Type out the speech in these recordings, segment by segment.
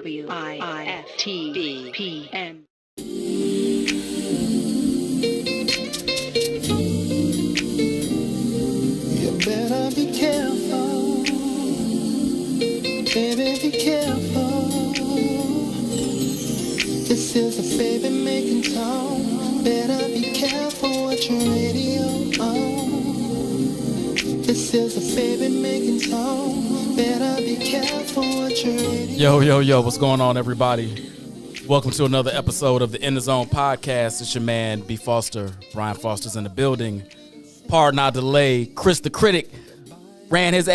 WIFTVPN. You better be careful, baby, be careful. This is a baby making tone. Better be careful what your radio on. This is a baby making tone. Better be careful what your radio. Yo, what's going on, everybody? Welcome to another episode of the In the Zone podcast. It's your man, B. Foster. Brian Foster's in the building. Pardon our delay. Chris the Critic ran his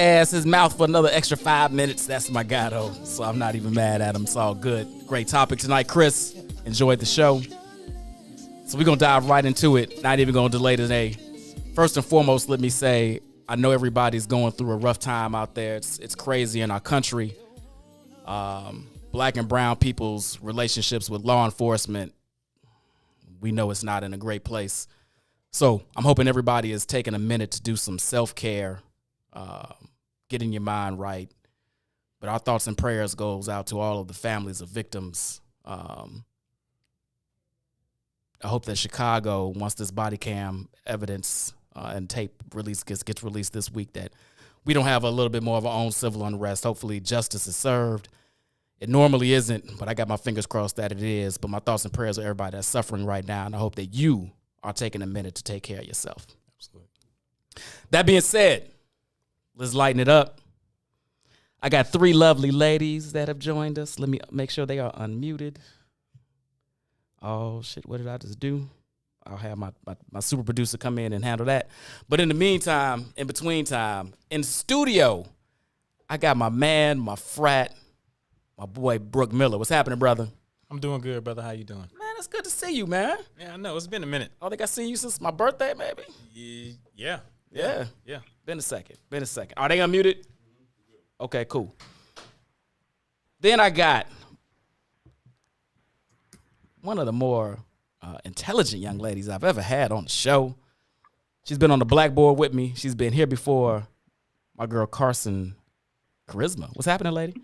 mouth for another extra 5 minutes. That's my guy, though, so I'm not even mad at him. It's all good. Great topic tonight, Chris. Enjoyed the show. So we're going to dive right into it. Not even going to delay today. First and foremost, let me say, I know everybody's going through a rough time out there. It's crazy in our country. Black and brown people's relationships with law enforcement, we know it's not in a great place. So I'm hoping everybody is taking a minute to do some self-care, getting your mind right. But our thoughts and prayers goes out to all of the families of victims. I hope that Chicago, once this body cam evidence and tape release gets released this week, that we don't have a little bit more of our own civil unrest. Hopefully justice is served. It normally isn't, but I got my fingers crossed that it is. But my thoughts and prayers are everybody that's suffering right now, and I hope that you are taking a minute to take care of yourself. Absolutely. That being said, let's lighten it up. I got three lovely ladies that have joined us. Let me make sure they are unmuted. Oh, shit, what did I just do? I'll have my super producer come in and handle that. But in the meantime, in between time, in the studio, I got my man, my frat, my boy, Brooke Miller. What's happening, brother? I'm doing good, brother. How you doing? Man, it's good to see you, man. Yeah, I know. It's been a minute. I think I've seen you since my birthday, maybe? Yeah. Been a second. Are they unmuted? Okay, cool. Then I got one of the more intelligent young ladies I've ever had on the show. She's been on the blackboard with me. She's been here before. My girl, Carson Charisma. What's happening, lady?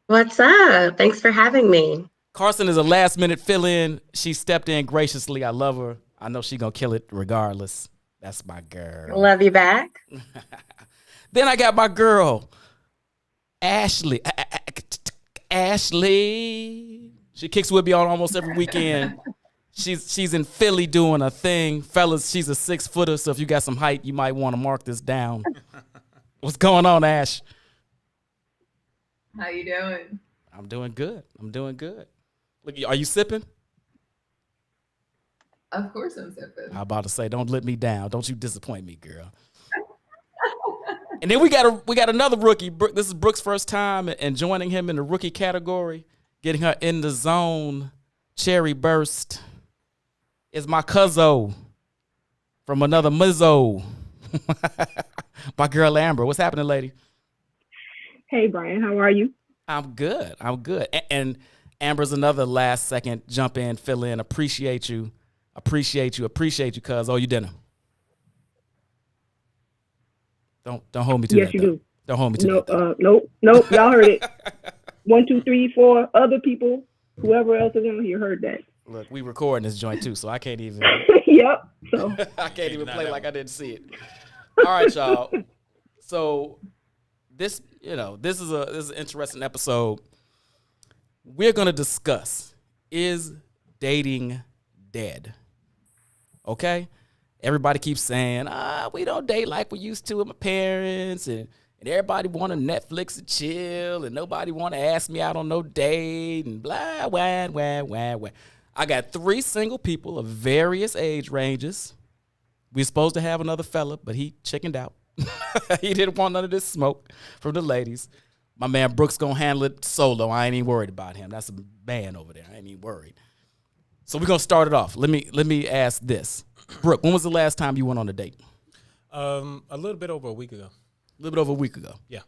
What's up? Thanks for having me. Carson is a last-minute fill-in. She stepped in graciously. I love her. I know she's going to kill it regardless. That's my girl. Love you back. Then I got my girl, Ashley. Ashley. She kicks with me on almost every weekend. She's in Philly doing a thing. Fellas, she's a 6-footer, so if you got some height, you might want to mark this down. What's going on, Ash? How you doing? I'm doing good. Look, are you sipping? Of course I'm sipping. I'm about to say, don't let me down. Don't you disappoint me, girl. And then we got another rookie. This is Brooke's first time, and joining him in the rookie category, getting her in the zone, cherry burst, is my cuzzo from another Mizzo. My girl Amber. What's happening, lady? Hey, Brian, how are you? I'm good. And Amber's another last second jump in, fill in. Appreciate you, cuz. Oh, you dinner. Don't hold me to that. Yes, you do. Don't hold me to that. Nope. Y'all heard it. 1, 2, 3, 4 other people, whoever else is on here heard that. Look, we recording this joint too, so I can't even. Yep. So I can't even play like I didn't see it. All right, y'all. So this is an interesting episode. We're gonna discuss, is dating dead? Okay? Everybody keeps saying, we don't date like we used to with my parents, and everybody want to Netflix and chill, and nobody want to ask me out on no date, and blah, wah. I got 3 single people of various age ranges. We supposed to have another fella, but he chickened out. He didn't want none of this smoke from the ladies. My man Brooks gonna handle it solo. I ain't even worried about him. That's a man over there. I ain't even worried. So we're gonna start it off. Let me ask this. Brooke, when was the last time you went on a date? A little bit over a week ago. A little bit over a week ago. Yeah.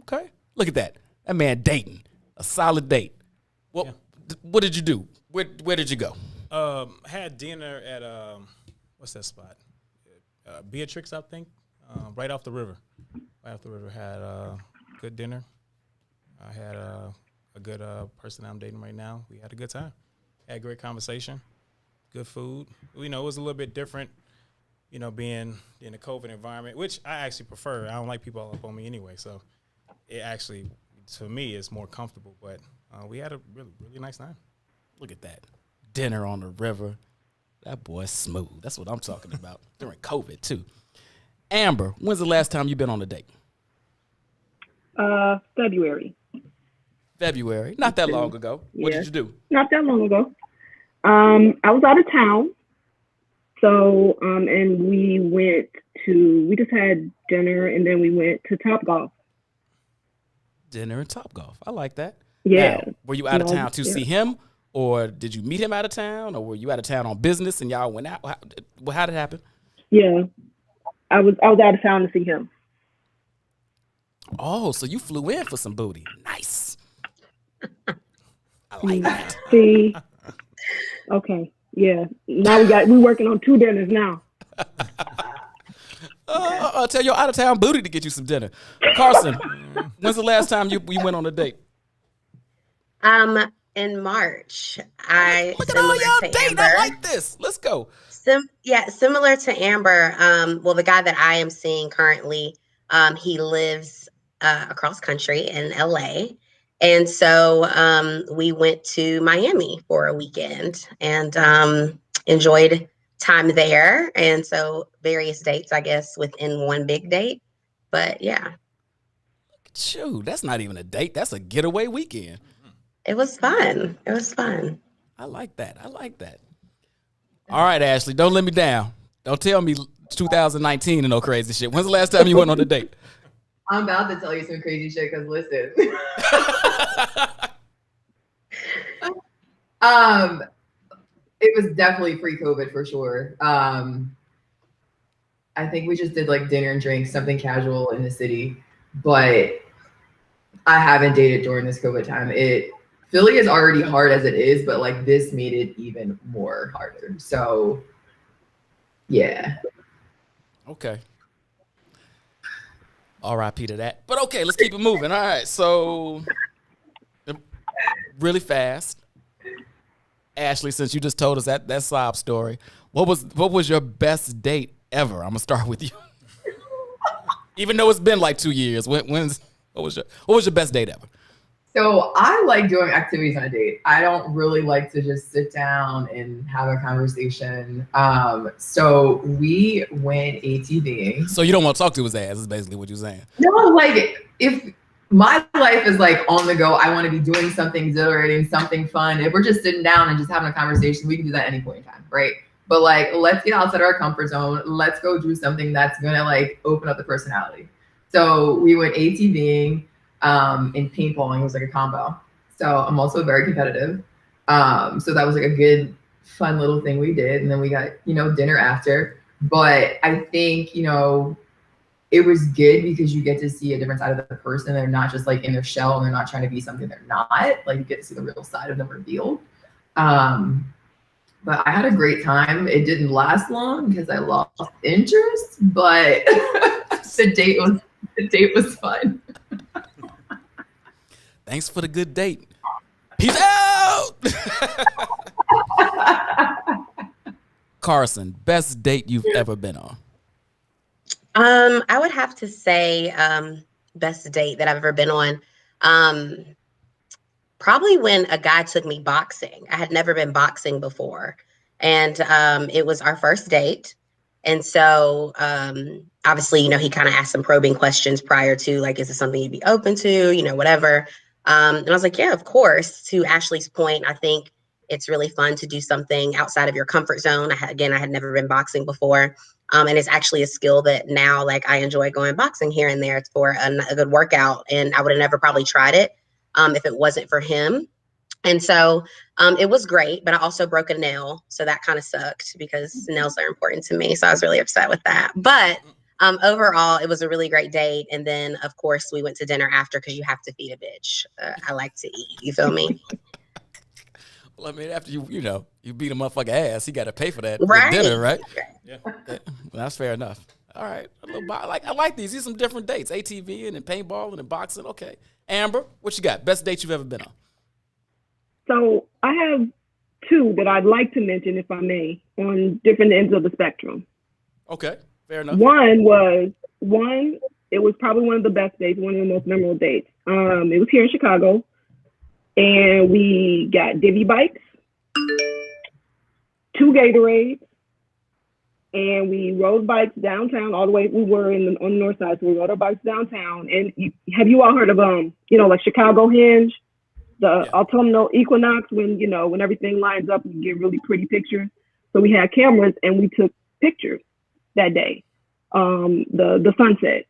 Okay. Look at that. That man dating. A solid date. Well, Yeah. What did you do? Where did you go? Had dinner at what's that spot? Beatrix, I think. Right off the river. Had a good dinner. I had a good person I'm dating right now. We had a good time. Had great conversation, good food. You know, it was a little bit different, you know, being in a COVID environment, which I actually prefer. I don't like people all up on me anyway, so it actually, to me, is more comfortable. But we had a really, really nice time. Look at that. Dinner on the river. That boy's smooth. That's what I'm talking about. During COVID, too. Amber, when's the last time you've been on a date? February. February. Not that long ago. What Yeah. did you do? Not that long ago. I was out of town. So, and we just had dinner and then we went to Topgolf. Dinner and Topgolf. I like that. Yeah. Now, were you out of town to Yeah. see him, or did you meet him out of town, or were you out of town on business and y'all went out? How did it happen? Yeah. I was out of town to see him. Oh, so you flew in for some booty. Nice. I like that. See. Okay. Yeah. Now we're working on 2 dinners now. I'll tell your out of town booty to get you some dinner. Carson, when's the last time you went on a date? In March, I Look at all similar y'all to dating. I Amber. like this. Let's go. Similar to Amber. Well, the guy that I am seeing currently, he lives across country in LA. And so we went to Miami for a weekend and enjoyed time there. And so various dates, I guess, within one big date. But yeah, Shoot, that's not even a date. That's a getaway weekend. it was fun. It was fun. I like that. I like that. All right, Ashley, don't let me down. Don't tell me 2019 and no crazy shit. When's the last time you went on a date? I'm about to tell you some crazy shit because listen. It was definitely pre-COVID for sure. I think we just did like dinner and drinks, something casual in the city, but I haven't dated during this COVID time. Philly is already hard as it is, but like this made it even more harder. So yeah. Okay. R.I.P. to that. But okay, let's keep it moving. All right, so really fast, Ashley, since you just told us that sob story, what was your best date ever? I'm gonna start with you. Even though it's been like 2 years, what was your best date ever? So I like doing activities on a date. I don't really like to just sit down and have a conversation. So we went ATVing. So you don't want to talk to his ass, is basically what you're saying. No, like if my life is like on the go, I want to be doing something exhilarating, something fun. If we're just sitting down and just having a conversation, we can do that at any point in time, right? But like, let's get outside our comfort zone. Let's go do something that's gonna like open up the personality. So we went ATVing. In paintballing. It was like a combo. So I'm also very competitive. So that was like a good, fun little thing we did. And then we got, dinner after. But I think, it was good because you get to see a different side of the person. They're not just like in their shell and they're not trying to be something they're not. Like you get to see the real side of them revealed. But I had a great time. It didn't last long because I lost interest, but the date was fun. Thanks for the good date. Peace out. Carson, best date you've ever been on? I would have to say best date that I've ever been on. Probably when a guy took me boxing. I had never been boxing before. And it was our first date. And so obviously, he kind of asked some probing questions prior to like, is this something you'd be open to, whatever. And I was like, yeah, of course. To Ashley's point, I think it's really fun to do something outside of your comfort zone. I had never been boxing before. And it's actually a skill that now, like, I enjoy going boxing here and there. It's for a good workout. And I would have never probably tried it if it wasn't for him. And so it was great, but I also broke a nail. So that kind of sucked because nails are important to me. So I was really upset with that. But overall, it was a really great date. And then, of course, we went to dinner after because you have to feed a bitch. I like to eat. You feel me? Well, I mean, after you beat a motherfucker ass, he got to pay for that Right. dinner, right? Yeah. Well, that's fair enough. All right. I like these. These are some different dates. ATV and paintballing and boxing. Okay. Amber, what you got? Best date you've ever been on? So I have two that I'd like to mention, if I may, on different ends of the spectrum. Okay, fair enough. It was probably one of the best dates, one of the most memorable dates. It was here in Chicago, and we got divvy bikes, 2 Gatorades, and we rode bikes downtown all the way. We were on the north side, so we rode our bikes downtown. And have you all heard of like Chicago Hinge, the autumnal equinox, when everything lines up and you get really pretty pictures. So we had cameras and we took pictures that day, the sunset.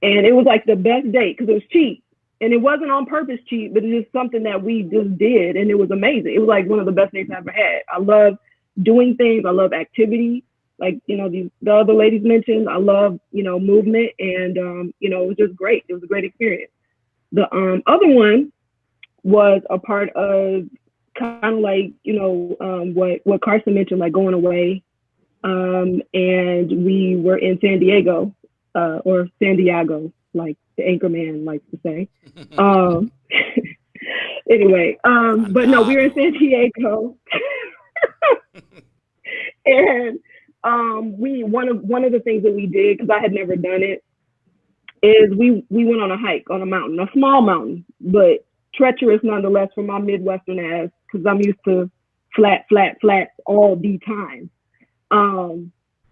And it was like the best date because it was cheap. And it wasn't on purpose cheap, but it's just something that we just did. And it was amazing. It was like one of the best dates I ever had. I love doing things. I love activity. Like, the other ladies mentioned, I love, movement. And, it was just great. It was a great experience. The other one was a part of kind of like, what Carson mentioned, like going away. And we were in San Diego. Or San Diego, like the Anchorman likes to say. Anyway, but no, we were in San Diego, and one of the things that we did, because I had never done it, is we went on a hike on a mountain, a small mountain, but treacherous nonetheless for my Midwestern ass, because I'm used to flat all the time.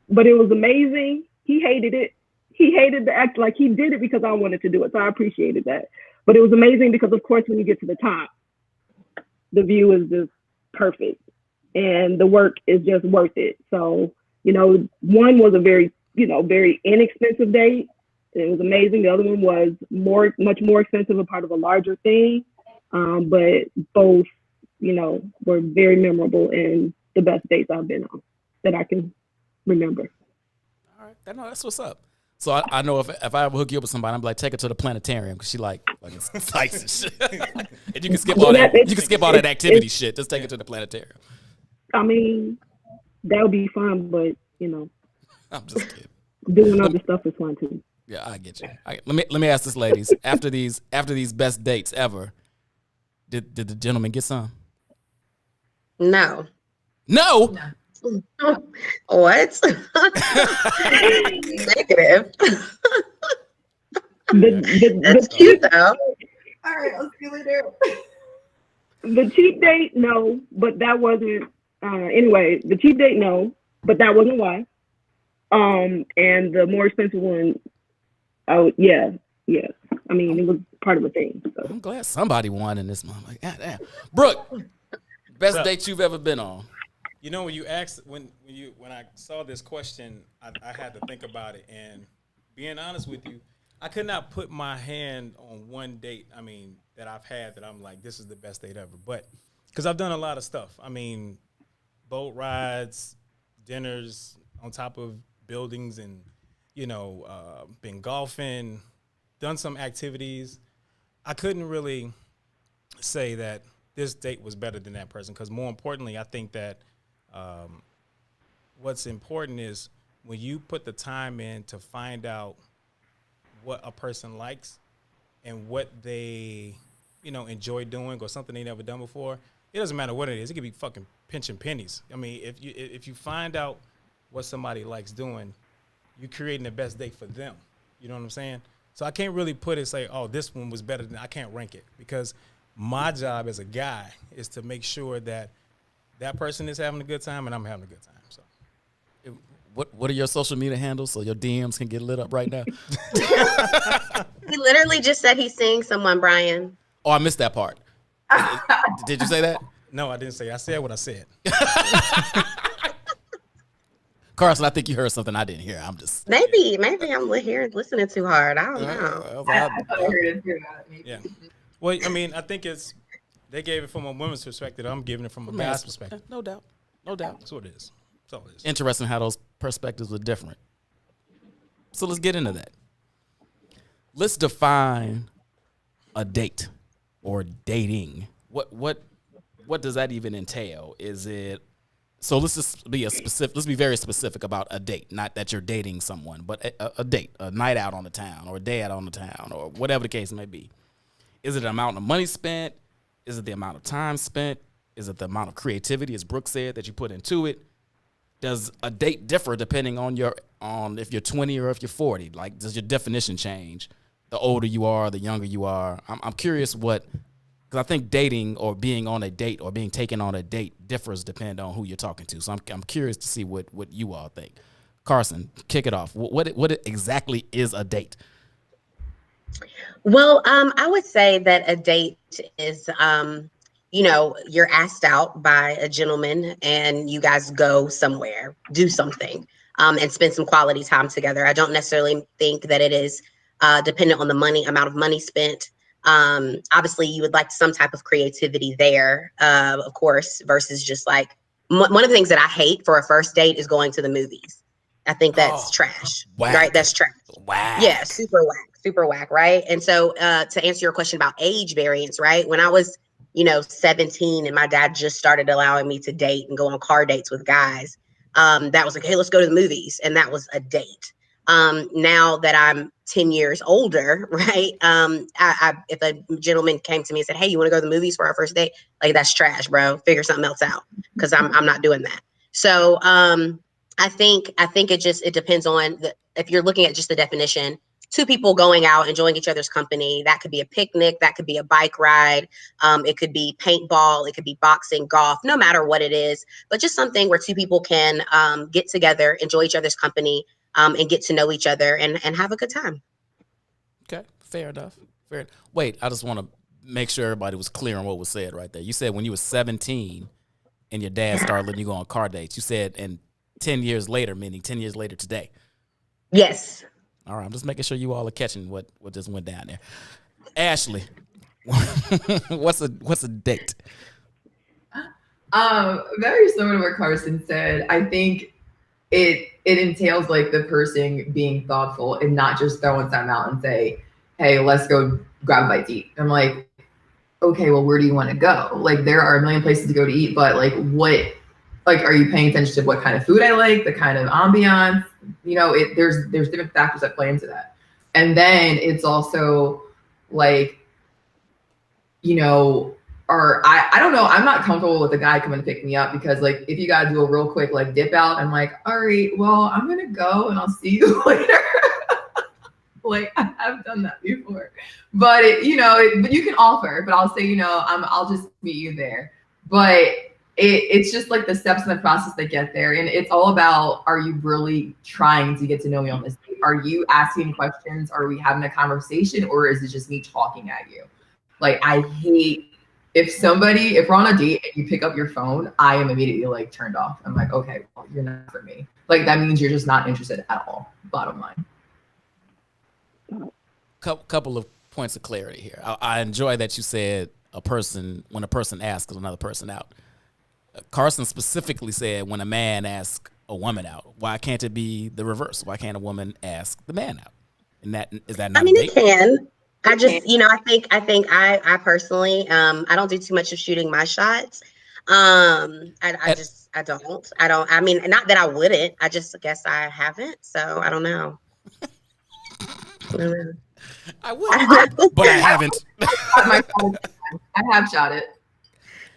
But it was amazing. He hated it. He hated the act, like he did it because I wanted to do it. So I appreciated that. But it was amazing because, of course, when you get to the top, the view is just perfect and the work is just worth it. So, one was a very, very inexpensive date. It was amazing. The other one was much more expensive, a part of a larger thing. But both, were very memorable and the best dates I've been on that I can remember. All right. That's what's up. So I know if I ever hook you up with somebody, I'm like, take her to the planetarium because she like sights and shit. And you can skip all that. You can skip all that activity shit. Just take her to the planetarium. I mean, that would be fun, but I'm just kidding. Doing other stuff is fun too. Yeah, I get you. Let me ask this, ladies. After these best dates ever, did the gentleman get some? No. No. What? Negative. That's cute though. All right, I'll see you later. The cheap date, no, but that wasn't. Anyway, the cheap date, no, but that wasn't why. And the more expensive one, oh yeah. I mean, it was part of a thing. So. I'm glad somebody won in this moment. Like, damn. Brooke, best date you've ever been on. When you asked, when I saw this question, I had to think about it. And being honest with you, I could not put my hand on one date, that I've had that I'm like, this is the best date ever. But because I've done a lot of stuff. Boat rides, dinners on top of buildings and, been golfing, done some activities. I couldn't really say that this date was better than that person because more importantly, I think that what's important is when you put the time in to find out what a person likes and what they, enjoy doing or something they never done before, it doesn't matter what it is. It could be fucking pinching pennies. If you find out what somebody likes doing, you're creating the best date for them. You know what I'm saying? So I can't really say, oh, this one was better than, I can't rank it because my job as a guy is to make sure that that person is having a good time and I'm having a good time. So, what are your social media handles so your DMs can get lit up right now? He literally just said he's seeing someone, Brian. Oh, I missed that part. Did you say that? No, I didn't say. I said what I said. Carson, I think you heard something I didn't hear. I'm just maybe I'm listening too hard. I don't know. I thought I heard it too. Yeah. Well, I think they gave it from a woman's perspective. I'm giving it from a man's perspective. No doubt. That's what it is. That's all it is. Interesting how those perspectives were different. So let's get into that. Let's define a date or dating. What does that even entail? Is it so? Let's just be Let's be very specific about a date. Not that you're dating someone, but a date, a night out on the town, or a day out on the town, or whatever the case may be. Is it an amount of money spent? Is it the amount of time spent? Is it the amount of creativity, as Brooke said, that you put into it? Does a date differ depending on if you're 20 or if you're 40? Like, does your definition change the older you are, the younger you are? I'm curious because I think dating or being on a date or being taken on a date differs depending on who you're talking to. So I'm curious to see what you all think. Carson, kick it off. What exactly is a date? Well, I would say that a date is, you're asked out by a gentleman and you guys go somewhere, do something, and spend some quality time together. I don't necessarily think that it is dependent on the amount of money spent. Obviously, you would like some type of creativity there, of course, versus just like one of the things that I hate for a first date is going to the movies. I think that's trash, whack. Right? That's trash. Whack. Yeah, super whack, right? And so to answer your question about age variance, right? When I was, 17 and my dad just started allowing me to date and go on car dates with guys, that was like, hey, let's go to the movies. And that was a date. Now that I'm 10 years older, right? If a gentleman came to me and said, hey, you want to go to the movies for our first date? Like, that's trash, bro. Figure something else out, because I'm not doing that. So I think it depends on if you're looking at just the definition, two people going out, enjoying each other's company. That could be a picnic, that could be a bike ride, it could be paintball, it could be boxing, golf, no matter what it is, but just something where two people can get together, enjoy each other's company, and get to know each other and have a good time. Okay, fair enough. Wait, I just want to make sure everybody was clear on what was said right there. You said when you were 17 and your dad started letting you go on car dates, you said, and 10 years later, meaning 10 years later today. Yes. All right, I'm just making sure you all are catching what just went down there. Ashley, what's a date? Very similar to what Carson said. I think it entails like the person being thoughtful and not just throwing something out and say, hey, let's go grab a bite to eat. I'm like, okay, well, where do you want to go? Like, there are a million places to go to eat, but like, are you paying attention to what kind of food I like, the kind of ambiance? There's different factors that play into that. And then it's also like, I don't know. I'm not comfortable with a guy coming to pick me up because like, if you got to do a real quick like dip out, I'm like, all right, well, I'm going to go and I'll see you later. Like, I've done that before, but but you can offer, but I'll say, I'll just meet you there. But it's just like the steps in the process that get there. And it's all about, are you really trying to get to know me on this date? Are you asking questions? Are we having a conversation? Or is it just me talking at you? Like, I hate if we're on a date and you pick up your phone, I am immediately like turned off. I'm like, okay, well, you're not for me. Like, that means you're just not interested at all. Bottom line. Couple of points of clarity here. I enjoy that you said when a person asks another person out. Carson specifically said when a man asks a woman out. Why can't it be the reverse? Why can't a woman ask the man out? And is that not? I mean, it can. I just, I think I personally, I don't do too much of shooting my shots. I don't. I mean, not that I wouldn't. I just guess I haven't. So I don't know. I would, but I haven't. I have shot it.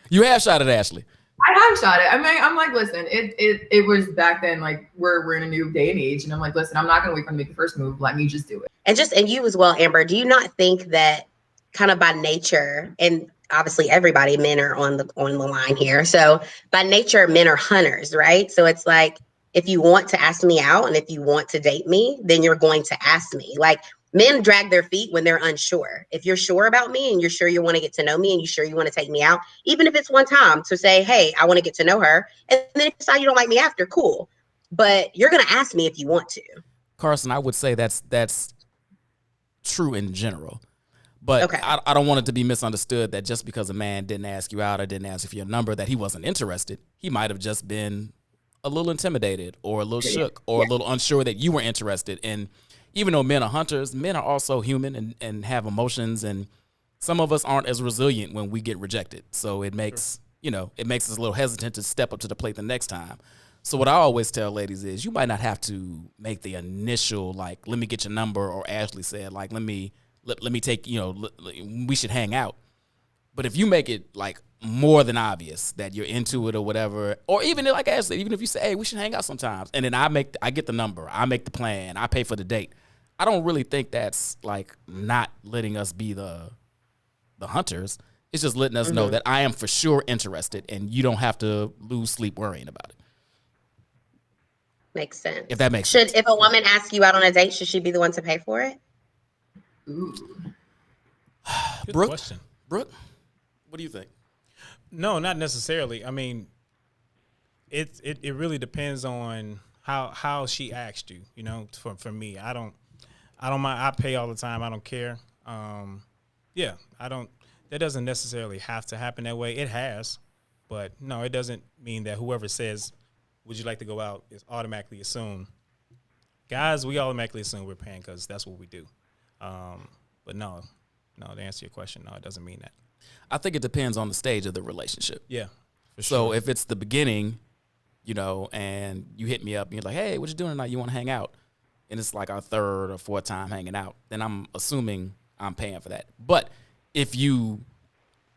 You have shot it, Ashley. I have shot it. I mean, I'm like, listen, it was back then, like we're in a new day and age, and I'm like, listen, I'm not gonna wait for him to make the first move. Let me just do it. And you as well, Amber. Do you not think that kind of by nature, and obviously everybody, men are on the line here. So by nature, men are hunters, right? So it's like, if you want to ask me out and if you want to date me, then you're going to ask me. Like, men drag their feet when they're unsure. If you're sure about me and you're sure you want to get to know me and you're sure you want to take me out, even if it's one time, to say, hey, I want to get to know her. And then if you decide you don't like me after, cool. But you're going to ask me if you want to. Carson, I would say that's true in general. But okay. I don't want it to be misunderstood that just because a man didn't ask you out or didn't ask you for your number, that he wasn't interested. He might have just been a little intimidated or a little shook or a little unsure that you were interested. And even though men are hunters, men are also human and have emotions, and some of us aren't as resilient when we get rejected. So it makes, it makes us a little hesitant to step up to the plate the next time. So what I always tell ladies is you might not have to make the initial, like, let me get your number, or Ashley said, like, let me take, we should hang out. But if you make it like more than obvious that you're into it or whatever, or even like I said, even if you say, hey, we should hang out sometimes, and then I get the number, I make the plan, I pay for the date. I don't really think that's like not letting us be the hunters. It's just letting us know that I am for sure interested, and you don't have to lose sleep worrying about it. Makes sense. If that makes sense. If a woman asks you out on a date, should she be the one to pay for it? Ooh. Good Brooke? question. Brooke, what do you think? No, not necessarily. I mean, it really depends on how she asked you. You know, for me, I don't mind. I pay all the time. I don't care. Yeah, I don't. That doesn't necessarily have to happen that way. It has, but no, it doesn't mean that whoever says, "Would you like to go out?" is automatically assumed. Guys, we automatically assume we're paying because that's what we do. But no, to answer your question, no, it doesn't mean that. I think it depends on the stage of the relationship. Yeah. For So sure. if it's the beginning, you know, and you hit me up and you're like, hey, what you doing tonight? You want to hang out? And it's like our third or fourth time hanging out, then I'm assuming I'm paying for that. But if you,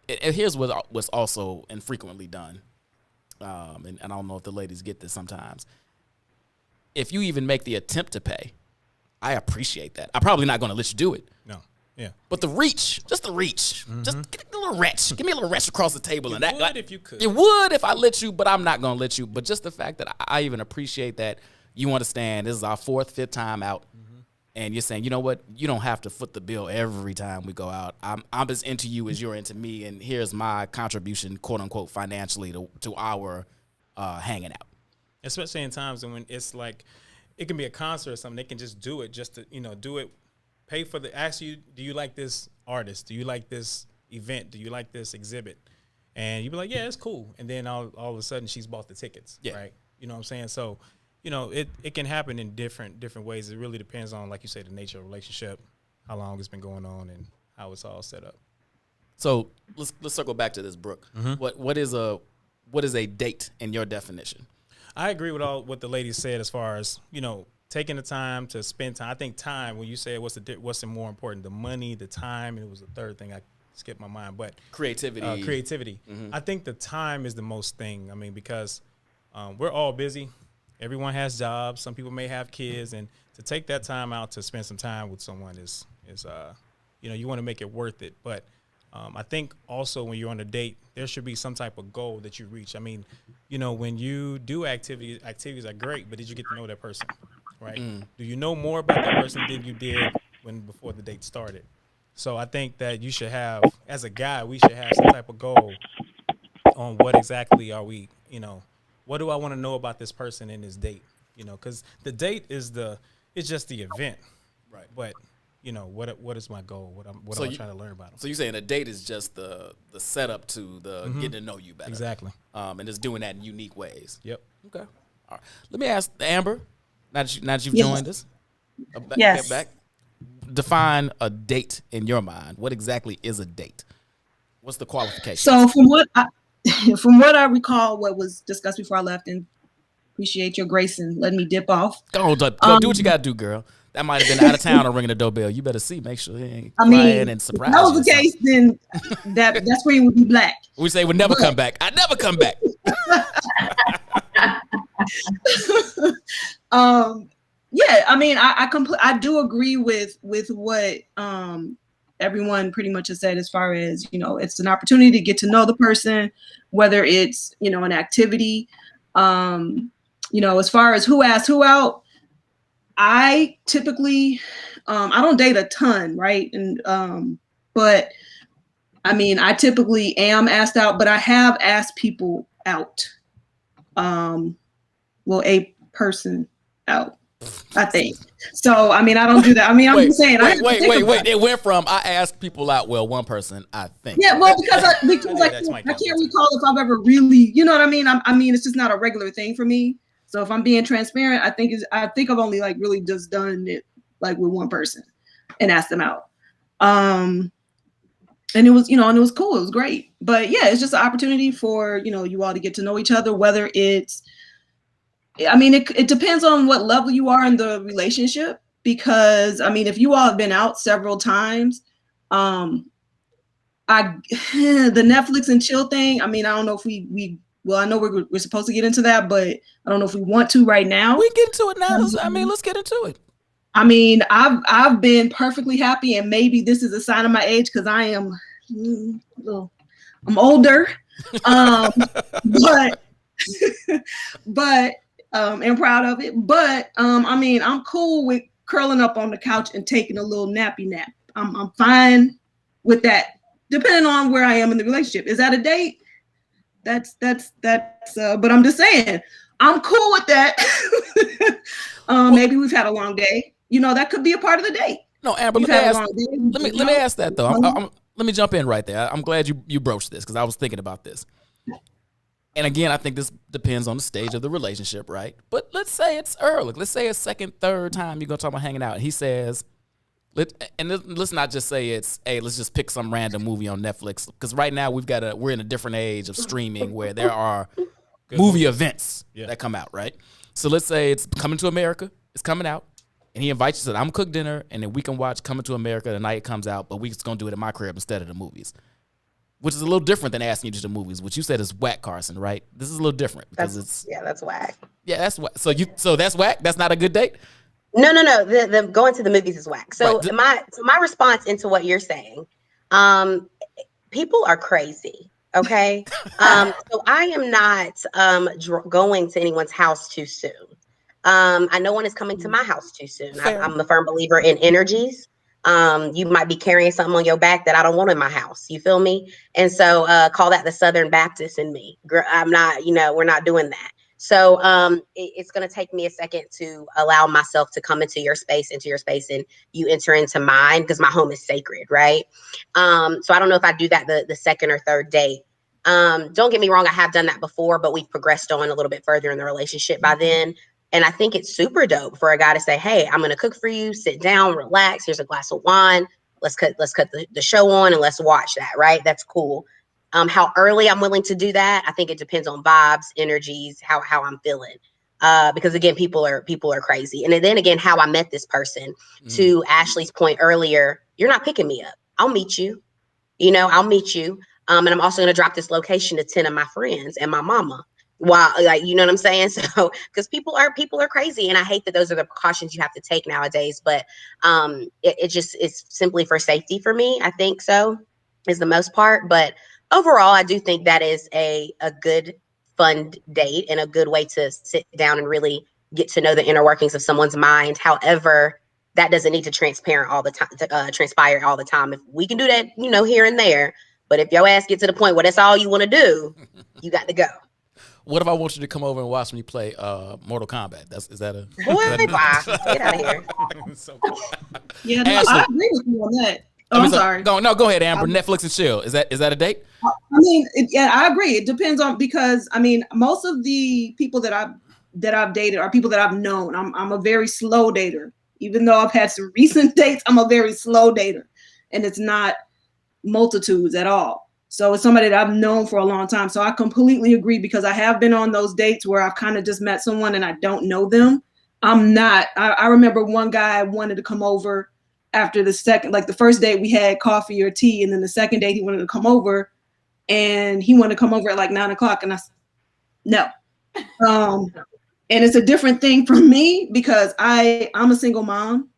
and here's what's also infrequently done, and I don't know if the ladies get this sometimes. If you even make the attempt to pay, I appreciate that. I'm probably not going to let you do it. No. Yeah. But the reach, just the reach, just get a little retch. Give me a little retch across the table. You And that, would if you could. It would if I let you, but I'm not going to let you. But just the fact that I even appreciate that you understand this is our fourth, fifth time out. And you're saying, you know what? You don't have to foot the bill every time we go out. I'm as into you as you're into me. And here's my contribution, quote unquote, financially to our hanging out. Especially in times when it's like, it can be a concert or something. They can just do it just to, do it. Pay for ask you, do you like this artist? Do you like this event? Do you like this exhibit? And you be like, yeah, it's cool. And then all of a sudden she's bought the tickets, right? You know what I'm saying? So, it can happen in different ways. It really depends on, like you say, the nature of the relationship, how long it's been going on, and how it's all set up. So let's circle back to this, Brooke. What is a date in your definition? I agree with all what the lady said as far as, taking the time to spend time. I think time, when you say what's the more important, the money, the time, and it was the third thing I skipped my mind, but Creativity. Creativity. I think the time is the most thing. I mean, because we're all busy. Everyone has jobs. Some people may have kids, and to take that time out to spend some time with someone is you want to make it worth it. But I think also when you're on a date, there should be some type of goal that you reach. I mean, when you do activities are great, but did you get to know that person, right? Do you know more about that person than you did before the date started? So I think that you should have, as a guy, we should have some type of goal on what exactly are we, what do I want to know about this person in this date? Because the date is it's just the event, right? But what is my goal? What am I trying to learn about them? So you're saying a date is just the setup to the getting to know you better. Exactly. And just doing that in unique ways. Yep. Okay. All right. Let me ask Amber, now that you've joined us. Yes. Back. Define a date in your mind. What exactly is a date? What's the qualification? So from what I recall, what was discussed before I left, and appreciate your grace and letting me dip off. Go do what you got to do, girl. That might have been out of town or ringing the doorbell. You better see. Make sure he ain't quiet and surprise if that was the case, then that screen would be black. We say we'd never come back. I never come back. Yeah, I mean, I do agree with what everyone pretty much has said as far as, it's an opportunity to get to know the person, whether it's, an activity, as far as who asks who out, I typically, I don't date a ton, right? And, but I mean, I typically am asked out, but I have asked people out. A person out, I think. So, I mean, I don't do that. I mean, I'm just saying. Wait. It went from I asked people out. Well, one person, I think. Yeah, well, because I can't recall if I've ever really, you know what I mean? I mean, it's just not a regular thing for me. So if I'm being transparent, I think I've only really just done it with one person and asked them out. And it was, and it was cool. It was great. But yeah, it's just an opportunity for, you all to get to know each other, whether it's, I mean, it depends on what level you are in the relationship, because I mean, if you all have been out several times, the Netflix and chill thing. I mean, I don't know if well, I know we're supposed to get into that, but I don't know if we want to right now. We get into it now. Let's get into it. I mean, I've been perfectly happy, and maybe this is a sign of my age because I am, I'm older, but and proud of it. But I mean, I'm cool with curling up on the couch and taking a little nappy nap. I'm fine with that, depending on where I am in the relationship. Is that a date? That's but I'm just saying, I'm cool with that. Maybe we've had a long day. That could be a part of the date. No, Amber, let me ask that though. Let me jump in right there. I'm glad you broached this because I was thinking about this. And again, I think this depends on the stage of the relationship, right? But let's say it's early. Let's say it's second, third time you're gonna talk about hanging out. And he says, let's not just say it's, hey, let's just pick some random movie on Netflix. Because right now we're in a different age of streaming where there are movie events that come out, right? So let's say it's Coming to America. It's coming out. And he invites you to, I'm cook dinner, and then we can watch Coming to America the night it comes out, but we're just going to do it at my crib instead of the movies. Which is a little different than asking you to the movies, which you said is whack, Carson, right? This is a little different because that's whack. Yeah, that's whack. So that's whack? That's not a good date? No. The going to the movies is whack. So right. my response into what you're saying, people are crazy. Okay. So I am not going to anyone's house too soon. I know one is coming to my house too soon. I'm a firm believer in energies. You might be carrying something on your back that I don't want in my house. You feel me? And so call that the Southern Baptist in me. I'm not, we're not doing that. So it's going to take me a second to allow myself to come into your space, and you enter into mine because my home is sacred, right? So I don't know if I do that the second or third date. Don't get me wrong. I have done that before, but we've progressed on a little bit further in the relationship by then. And I think it's super dope for a guy to say, hey, I'm going to cook for you, sit down, relax. Here's a glass of wine. Let's cut the show on and let's watch that. Right. That's cool. How early I'm willing to do that, I think it depends on vibes, energies, how I'm feeling. Because again, people are crazy. And then again, how I met this person. To Ashley's point earlier, you're not picking me up. I'll meet you. I'll meet you. And I'm also going to drop this location to 10 of my friends and my mama. Wow, you know what I'm saying? So, because people are crazy, and I hate that those are the precautions you have to take nowadays. But it's simply for safety for me. I think so is the most part. But overall, I do think that is a good, fun date and a good way to sit down and really get to know the inner workings of someone's mind. However, that doesn't need to transpire all the time. If we can do that, here and there. But if your ass get to the point where that's all you want to do, you got to go. What if I want you to come over and watch me play Mortal Kombat? Is that a... Boy, get out of here. Yeah, no, I agree with you on that. I'm sorry. Go ahead, Amber. Netflix and chill. Is that a date? I mean, I agree. It depends on, because I mean, most of the people that I've dated are people that I've known. I'm a very slow dater. Even though I've had some recent dates, I'm a very slow dater, and it's not multitudes at all. So it's somebody that I've known for a long time. So I completely agree, because I have been on those dates where I've kind of just met someone and I don't know them. I remember one guy wanted to come over after the first date we had coffee or tea. And then the second date he wanted to come over, and he wanted to come over at like 9:00. And I said, no. And it's a different thing for me because I'm a single mom.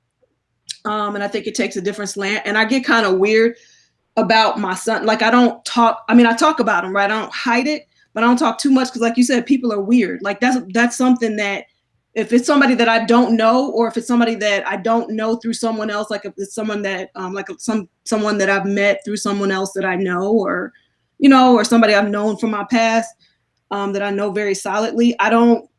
And I think it takes a different slant, and I get kind of weird about my son. Like I talk about him, right? I don't hide it, but I don't talk too much because, like you said, people are weird. Like that's something that if it's somebody that I don't know, or if it's somebody that I don't know through someone else, like if it's someone that someone that I've met through someone else that I know, or or somebody I've known from my past that I know very solidly, I'll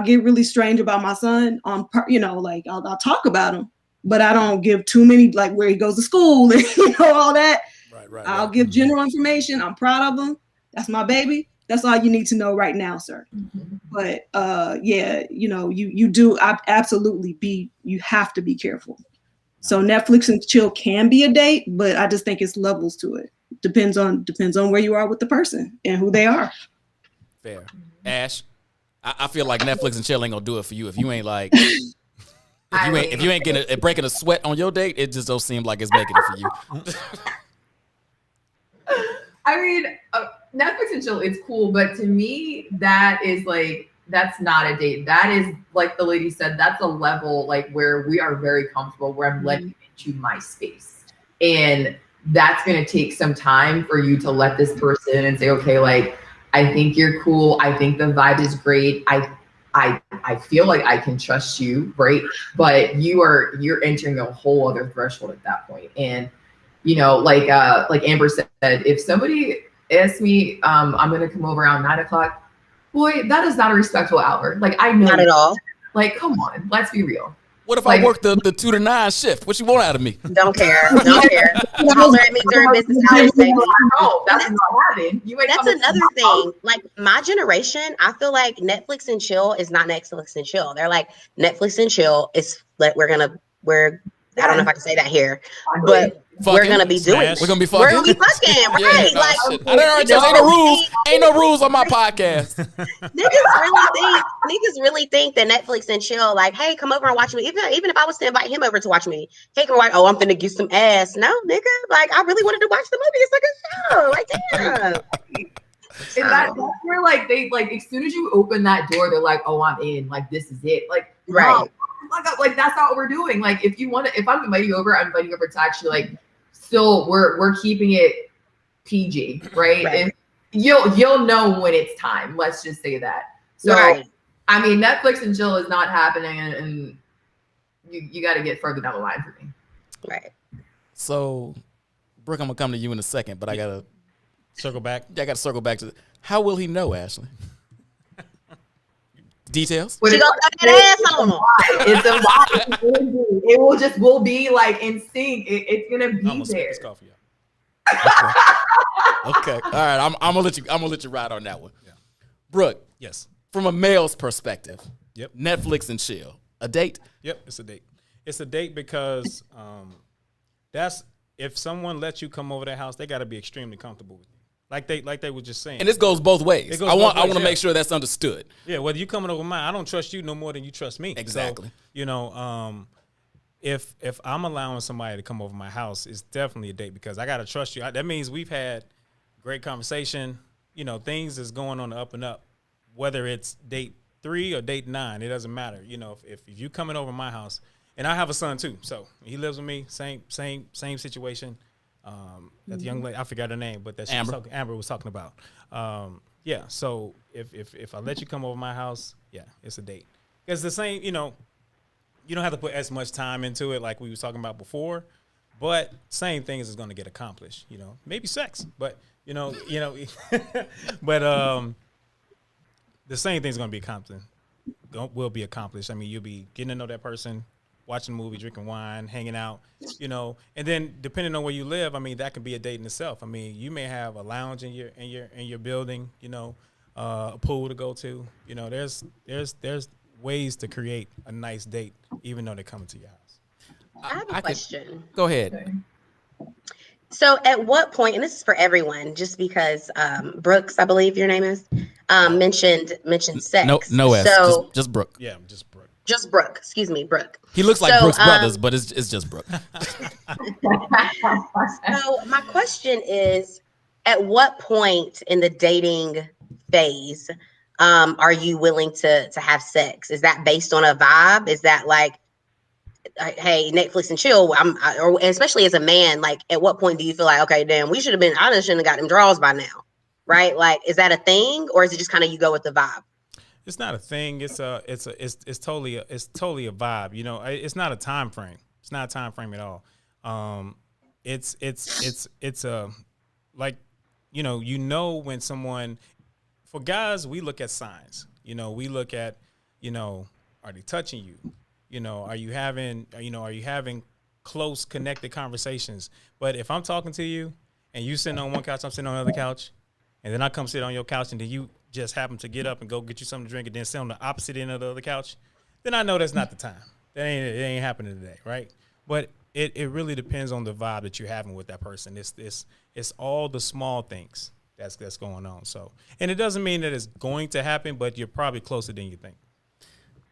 get really strange about my son like I'll talk about him. But I don't give too many, like where he goes to school and all that. Right. I'll give general information. I'm proud of him. That's my baby. That's all you need to know right now, sir. Mm-hmm. But you have to be careful. So Netflix and chill can be a date, but I just think it's levels to it. Depends on where you are with the person and who they are. Fair. Ash, I feel like Netflix and chill ain't gonna do it for you if you ain't like. If you ain't getting breaking a sweat on your date, it just don't seem like it's making it for you. I mean, Netflix and chill, it's cool, but to me, that is like, that's not a date. That is, like the lady said, that's a level like where we are very comfortable, where I'm letting into my space. And that's going to take some time for you to let this person and say, okay, like, I think you're cool. I think the vibe is great. I feel like I can trust you, right? But you're entering a whole other threshold at that point. And, you know, like Amber said, if somebody asks me, I'm going to come over around 9 o'clock, boy, that is not a respectful hour. Like, I know. Not at all. Like, come on, let's be real. What if I work the 2 to 9 shift? What you want out of me? Don't care. Don't care. Holler at me during business hours, baby. No, that's not happening. That's another thing. Like my generation, I feel like Netflix and chill is not Netflix and chill. They're like Netflix and chill is like we're I don't know if I can say that here, but we're gonna be doing. We're gonna be fucking. We're gonna be fucking, right? Yeah, like I didn't already tell you, ain't no rules. Ain't no rules on my podcast. niggas really think that Netflix and chill, like, hey, come over and watch me. Even if I was to invite him over to watch me, hey, come like, oh, I'm finna get some ass. No, nigga, like I really wanted to watch the movie. It's like a show. Like, damn. And that's where like they like as soon as you open that door, they're like, oh, I'm in. Like this is it. Like right. No, like that's not what we're doing. Like if you want to, if I'm inviting you over, I'm inviting you over to actually like still we're keeping it PG, right? And you'll know when it's time. Let's just say that. So I mean, Netflix and chill is not happening, and you got to get further down the line for me. Right. So, Brooke, I'm gonna come to you in a second, but I gotta circle back. I gotta circle back to how will he know, Ashley? Details. She gonna throw that ass on him. It's a vibe. It will be like in sync. It's gonna be there. Okay. All right. I'm gonna let you ride on that one. Yeah. Brooke. Yes. From a male's perspective. Yep. Netflix and chill. A date? Yep. It's a date. It's a date because that's if someone lets you come over their house, they got to be extremely comfortable with you. Like they were just saying. And this goes both ways. I want to make sure that's understood. Yeah, whether you coming over mine, I don't trust you no more than you trust me. Exactly. So, you know, if I'm allowing somebody to come over my house, it's definitely a date because I gotta trust you. That means we've had great conversation. You know, things is going on the up and up. Whether it's date 3 or date 9, it doesn't matter. You know, if you coming over my house, and I have a son too, so he lives with me. Same situation. That young lady, I forgot her name, but that Amber was talking about. Yeah, so if I let you come over my house, yeah, it's a date. It's the same, you know, you don't have to put as much time into it like we was talking about before, but same things is going to get accomplished, you know. Maybe sex, but you know, but the same thing's going to be accomplished. Will be accomplished. I mean, you'll be getting to know that person, watching a movie, drinking wine, hanging out, you know, and then depending on where you live, I mean, that can be a date in itself. I mean, you may have a lounge in your building, you know, a pool to go to, you know. There's ways to create a nice date, even though they're coming to your house. I have a question. Go ahead. So, at what point, and this is for everyone, just because Brooks, I believe your name is, mentioned sex. No S. So, just Brooke. Yeah, just Brooke. Just Brooke. Excuse me, Brooke. He looks like Brooks Brothers, but it's just Brooke. So my question is, at what point in the dating phase are you willing to have sex? Is that based on a vibe? Is that like, hey, Netflix and chill? Or especially as a man, like, at what point do you feel like, okay, damn, I shouldn't have got them draws by now, right? Like, is that a thing, or is it just kind of you go with the vibe? It's not a thing. It's totally a vibe. You know, it's not a time frame. It's not a time frame at all. It's a like, you know when someone, for guys, we look at signs. You know, we look at, you know, are they touching you? You know, are you having close connected conversations? But if I'm talking to you and you sitting on one couch, I'm sitting on the other couch, and then I come sit on your couch, and then you just happen to get up and go get you something to drink and then sit on the opposite end of the other couch, then I know that's not the time. It ain't happening today, right? But it really depends on the vibe that you're having with that person. It's all the small things that's going on. So, and it doesn't mean that it's going to happen, but you're probably closer than you think.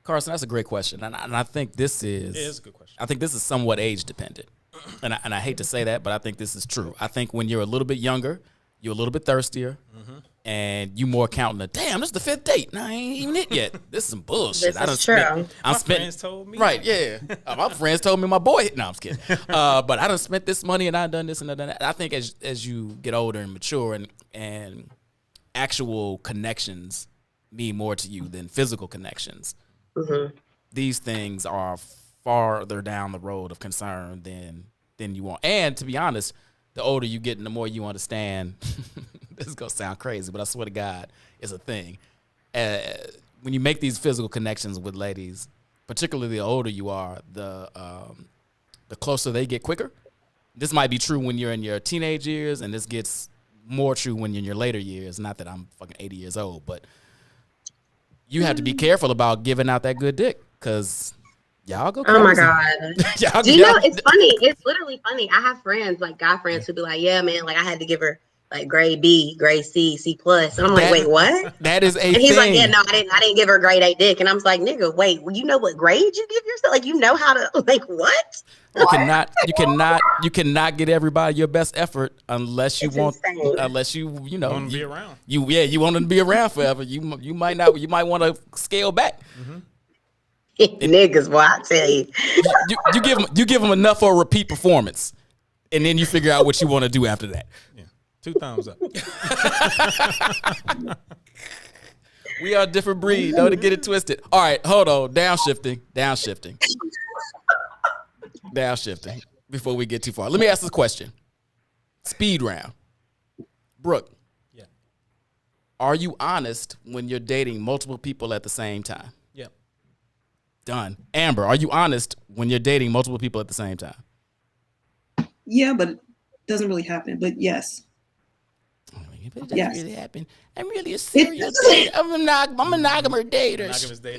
Carson, that's a great question, and I think this is. It is a good question. I think this is somewhat age dependent, and I hate to say that, but I think this is true. I think when you're a little bit younger, you're a little bit thirstier, and you more counting the damn. This is the 5th date. No, I ain't even it yet. This is some bullshit. This is true. My friends told me. Right, yeah. My friends told me my boy. No, I'm just kidding. But I done spent this money and I done this and I done that. I think as you get older and mature and actual connections mean more to you than physical connections. These things are farther down the road of concern than you want. And to be honest, the older you get and the more you understand, this is going to sound crazy, but I swear to God, it's a thing. When you make these physical connections with ladies, particularly the older you are, the closer they get quicker. This might be true when you're in your teenage years, and this gets more true when you're in your later years. Not that I'm fucking 80 years old, but you have to be careful about giving out that good dick, because y'all go crazy. Oh my God. Do you know, it's funny. It's literally funny. I have friends, like guy friends, who be like, yeah, man, like I had to give her like grade B, grade C, C+. And I'm like, wait, what? That is a thing. And he's like, yeah, no, I didn't give her grade A dick. And I was like, nigga, wait, you know what grade you give yourself? Like, you know how to, like, what? You cannot get everybody your best effort unless you want to be around. You want them to be around forever. You might want to scale back. Niggas, boy, I tell you. You give them enough for a repeat performance, and then you figure out what you want to do after that. Yeah. 2 thumbs up. We are a different breed. Don't get it twisted. All right, hold on. Downshifting. Before we get too far, let me ask this question. Speed round. Brooke. Yeah. Are you honest when you're dating multiple people at the same time? Yep. Done. Amber, are you honest when you're dating multiple people at the same time? Yeah, but it doesn't really happen. But yes. But it doesn't really happen. I'm really a serial dater. I'm a monogamous dater.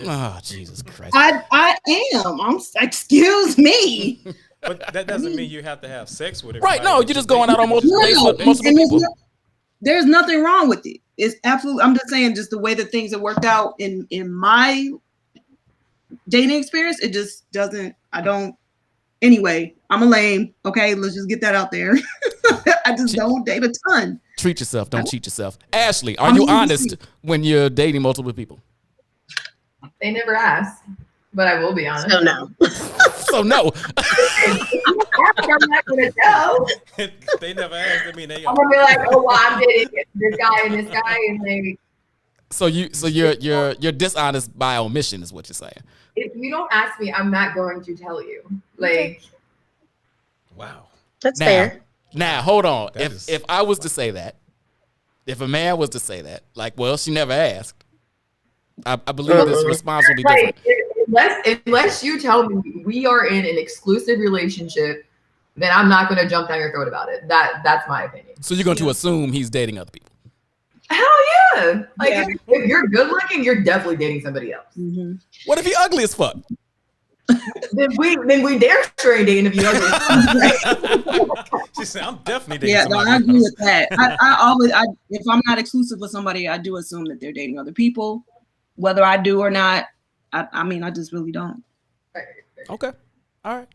Oh, Jesus Christ. I am. Excuse me. But that doesn't mean you have to have sex with it. Right, no, you're just going out on multiple dates with multiple people. There's nothing wrong with it. It's absolutely, I'm just saying, just the way that things have worked out in my dating experience, it just doesn't, anyway, I'm a lame. Okay, let's just get that out there. I just don't date a ton. Treat yourself. Don't cheat yourself. Ashley, are you honest when you're dating multiple people? They never ask, but I will be honest. So no. So no. I'm not gonna tell. They never asked. I mean, I'm gonna be like, oh, well, I'm dating this guy and this guy, and they. So you're dishonest by omission, is what you're saying. If you don't ask me, I'm not going to tell you. Like. Wow. That's fair. Now, hold on. If I was to say that, if a man was to say that, like, well, she never asked, I believe this response will be different. Unless you tell me we are in an exclusive relationship, then I'm not going to jump down your throat about it. That's my opinion. So you're going to assume he's dating other people? Hell yeah! Like if you're good looking, you're definitely dating somebody else. Mm-hmm. What if he ugly as fuck? then we dare sure ain't dating if you ugly. She said, "I'm definitely dating." Yeah, somebody I agree else. with that. I always, if I'm not exclusive with somebody, I do assume that they're dating other people, whether I do or not. I mean, I just really don't. Okay. All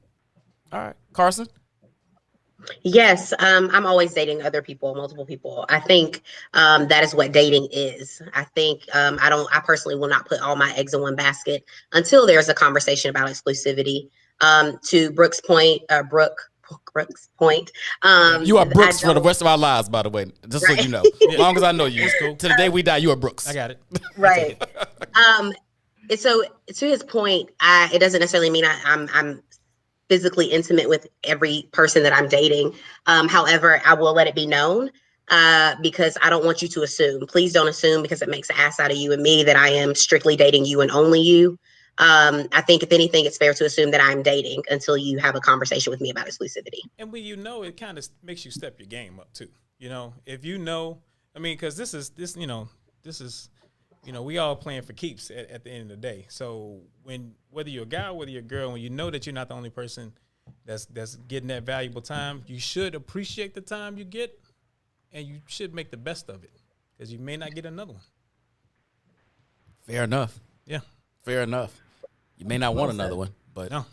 right. Carson? Yes, I'm always dating other people, multiple people. I think that is what dating is. I think I personally will not put all my eggs in one basket until there's a conversation about exclusivity. To Brooke's point, you are Brooks for the rest of our lives, by the way. Just so you know. As long as I know you. Cool. To the day we die, you are Brooks. I got it. Right. So to his point, it doesn't necessarily mean I'm physically intimate with every person that I'm dating. However, I will let it be known because I don't want you to assume. Please don't assume, because it makes an ass out of you and me, that I am strictly dating you and only you. I think if anything, it's fair to assume that I'm dating until you have a conversation with me about exclusivity. And when you know, it kind of makes you step your game up too. You know, if you know, I mean, because this is, we all playing for keeps at the end of the day. So whether you're a guy or whether you're a girl, when you know that you're not the only person that's getting that valuable time, you should appreciate the time you get, and you should make the best of it, because you may not get another one. Fair enough. Yeah. Fair enough. You may not want another one, but no.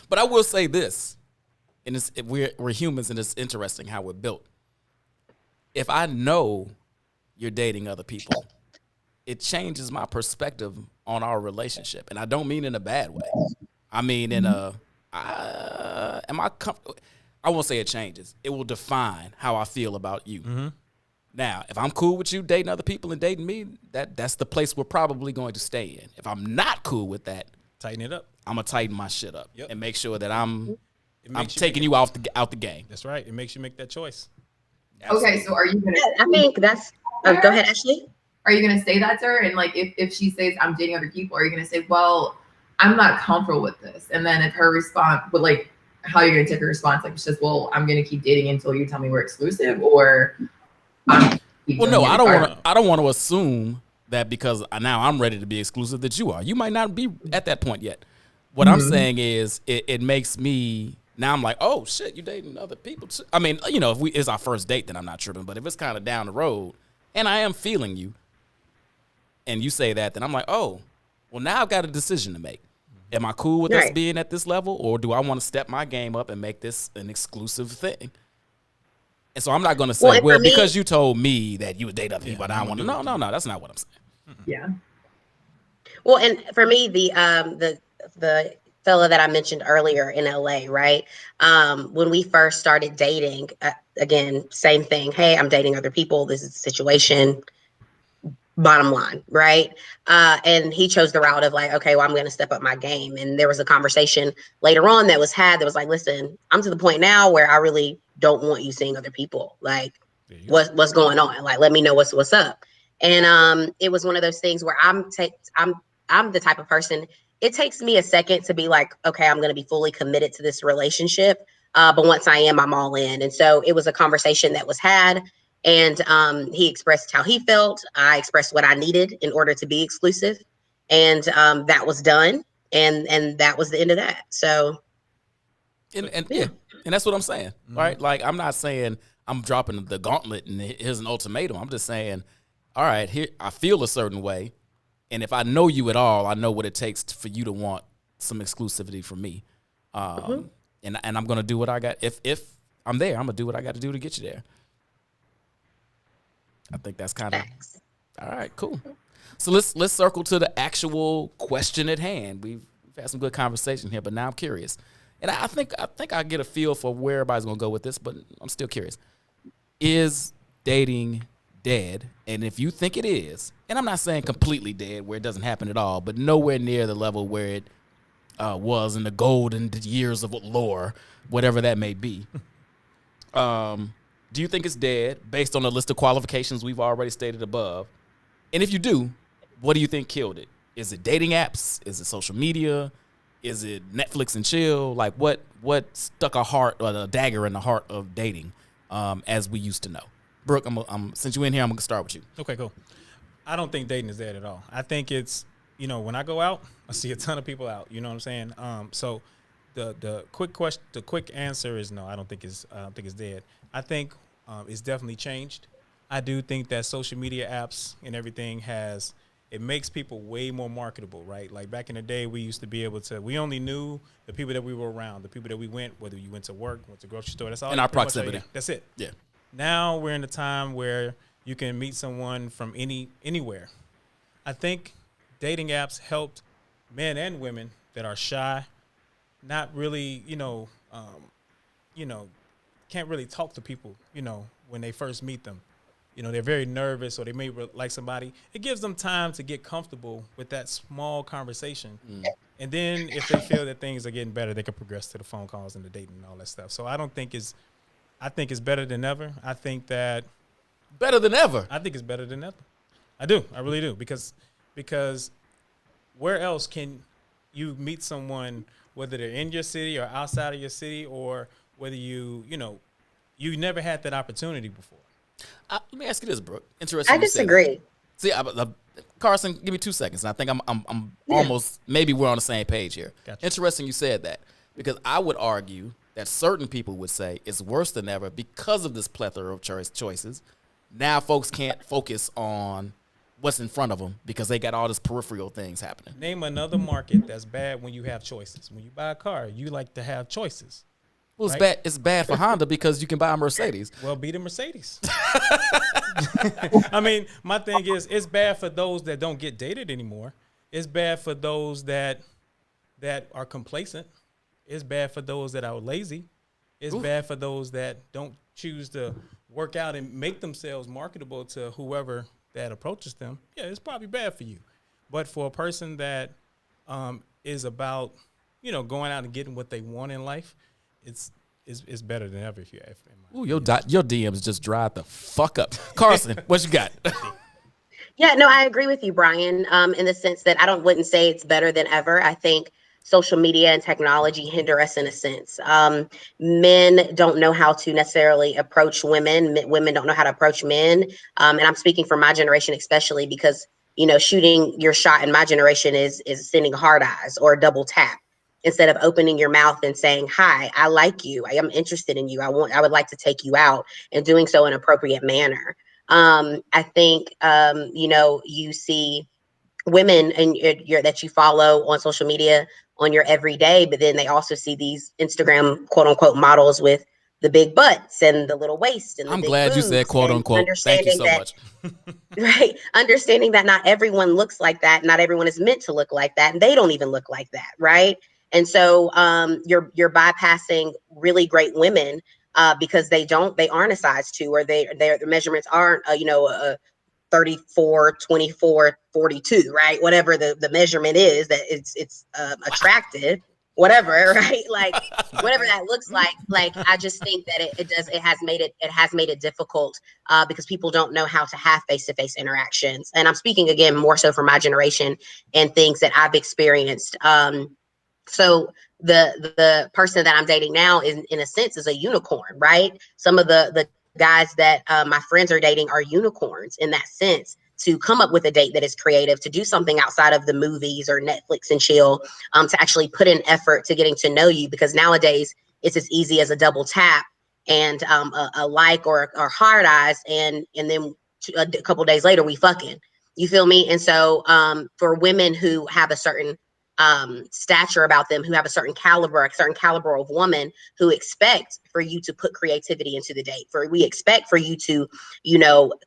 But I will say this, and we're humans, and it's interesting how we're built. If I know you're dating other people, it changes my perspective on our relationship, and I don't mean in a bad way. I mean in a am I comfortable? I won't say it changes. It will define how I feel about you. Mm-hmm. Now, if I'm cool with you dating other people and dating me, that's the place we're probably going to stay in. If I'm not cool with that, Tighten it up. I'm gonna tighten my shit up Yep. and make sure that I'm It makes you taking make you out the game. That's right. It makes you make that choice. Okay, so are you gonna? I think that's. Go ahead, Ashley. Are you gonna say that to her? And like, if she says I'm dating other people, are you gonna say, well, I'm not comfortable with this? And then if her response, but like, how you're gonna take her response? Like, she says, well, I'm gonna keep dating until you tell me we're exclusive, or Well, no, I don't want to assume that because now I'm ready to be exclusive that you are. You might not be at that point yet. What I'm saying is it makes me now I'm like, oh shit, you dating other people too. I mean, you know, if it's our first date, then I'm not tripping. But if it's kind of down the road and I am feeling you and you say that, then I'm like, oh, well, now I've got a decision to make. Am I cool with us being at this level, or do I want to step my game up and make this an exclusive thing? And so I'm not going to say, well, because you told me that you would date other people, but I don't want to. No, that's not what I'm saying. Yeah. Well, and for me, the fella that I mentioned earlier in LA, right? When we first started dating, again, same thing. Hey, I'm dating other people. This is the situation. Bottom line, right? And he chose the route of like, okay, well, I'm going to step up my game. And there was a conversation later on that was had that was like, listen, I'm to the point now where I really don't want you seeing other people. Like, what's going on? Like, let me know what's up. And it was one of those things where I'm the type of person. It takes me a second to be like, okay, I'm going to be fully committed to this relationship. But once I am, I'm all in. And so it was a conversation that was had. And he expressed how he felt. I expressed what I needed in order to be exclusive. And that was done. And that was the end of that. So. And that's what I'm saying, right? Like, I'm not saying I'm dropping the gauntlet and here's an ultimatum. I'm just saying, all right, here I feel a certain way. And if I know you at all, I know what it takes for you to want some exclusivity from me. And I'm going to do what I got. If I'm there, I'm going to do what I got to do to get you there. I think that's kind of all right. Cool. So let's circle to the actual question at hand. We've had some good conversation here, but now I'm curious, and I think I get a feel for where everybody's gonna go with this, but I'm still curious. Is dating dead? And if you think it is, and I'm not saying completely dead where it doesn't happen at all, but nowhere near the level where it was in the golden years of lore, whatever that may be. Do you think it's dead based on the list of qualifications we've already stated above? And if you do, what do you think killed it? Is it dating apps? Is it social media? Is it Netflix and chill? Like what stuck a dagger in the heart of dating as we used to know? Brooke, since you're in here, I'm gonna start with you. Okay, cool. I don't think dating is dead at all. I think it's, when I go out, I see a ton of people out. You know what I'm saying? So the quick answer is no. I don't think it's dead. I think it's definitely changed. I do think that social media apps and everything it makes people way more marketable, right? Like back in the day, we used to be able to, we only knew the people that we were around, the people that we went, whether you went to work, went to the grocery store, that's all. In our proximity. That's it. Yeah. Now we're in a time where you can meet someone from anywhere. I think dating apps helped men and women that are shy, not really, can't really talk to people, when they first meet them. They're very nervous or they may like somebody. It gives them time to get comfortable with that small conversation. And then if they feel that things are getting better, they can progress to the phone calls and the dating and all that stuff. So I think it's better than ever. I think that better than ever. I think it's better than ever. I do. I really do. Because where else can you meet someone, whether they're in your city or outside of your city, or whether you never had that opportunity before? Let me ask you this, Brooke. Interesting. I disagree. See, Carson, give me 2 seconds, and I think I'm almost, maybe we're on the same page here. Gotcha. Interesting you said that, because I would argue that certain people would say it's worse than ever because of this plethora of choices. Now folks can't focus on what's in front of them because they got all this peripheral things happening. Name another market that's bad when you have choices. When you buy a car, you like to have choices. Well, it's right? bad. It's bad for Honda because you can buy a Mercedes. Well, be the Mercedes. I mean, my thing is, it's bad for those that don't get dated anymore. It's bad for those that are complacent. It's bad for those that are lazy. It's bad for those that don't choose to work out and make themselves marketable to whoever that approaches them. Yeah, it's probably bad for you. But for a person that is about, going out and getting what they want in life, it's better than ever if you have. Ooh, your DMs just dried the fuck up. Carson, what you got? Yeah, no, I agree with you, Brian, in the sense that wouldn't say it's better than ever. I think social media and technology hinder us in a sense. Men don't know how to necessarily approach women. Women don't know how to approach men. And I'm speaking for my generation, especially because, shooting your shot in my generation is sending hard eyes or a double tap instead of opening your mouth and saying, hi, I like you. I am interested in you. I would like to take you out, and doing so in an appropriate manner. I think, you see women that you follow on social media on your everyday, but then they also see these Instagram quote unquote models with the big butts and the little waist and the I'm big glad you said boobs, quote and unquote. Thank you so much. Right. Understanding that not everyone looks like that. Not everyone is meant to look like that. And they don't even look like that. Right. And so you're bypassing really great women because they aren't a size 2, or their measurements aren't, 34, 24, 42, right? Whatever the measurement is, that it's attractive, whatever, right? Like whatever that looks like. Like, I just think that it has made it difficult because people don't know how to have face-to-face interactions. And I'm speaking again more so for my generation and things that I've experienced. So the person that I'm dating now is, in a sense, is a unicorn, right? Some of the guys that my friends are dating are unicorns in that sense, to come up with a date that is creative, to do something outside of the movies or Netflix and chill, to actually put in effort to getting to know you, because nowadays it's as easy as a double tap and a like or hard eyes, and then a couple days later we fucking. You feel me? And so for women who have a certain stature about them, who have a certain caliber of woman, who expect for you to put creativity into the date, we expect for you to,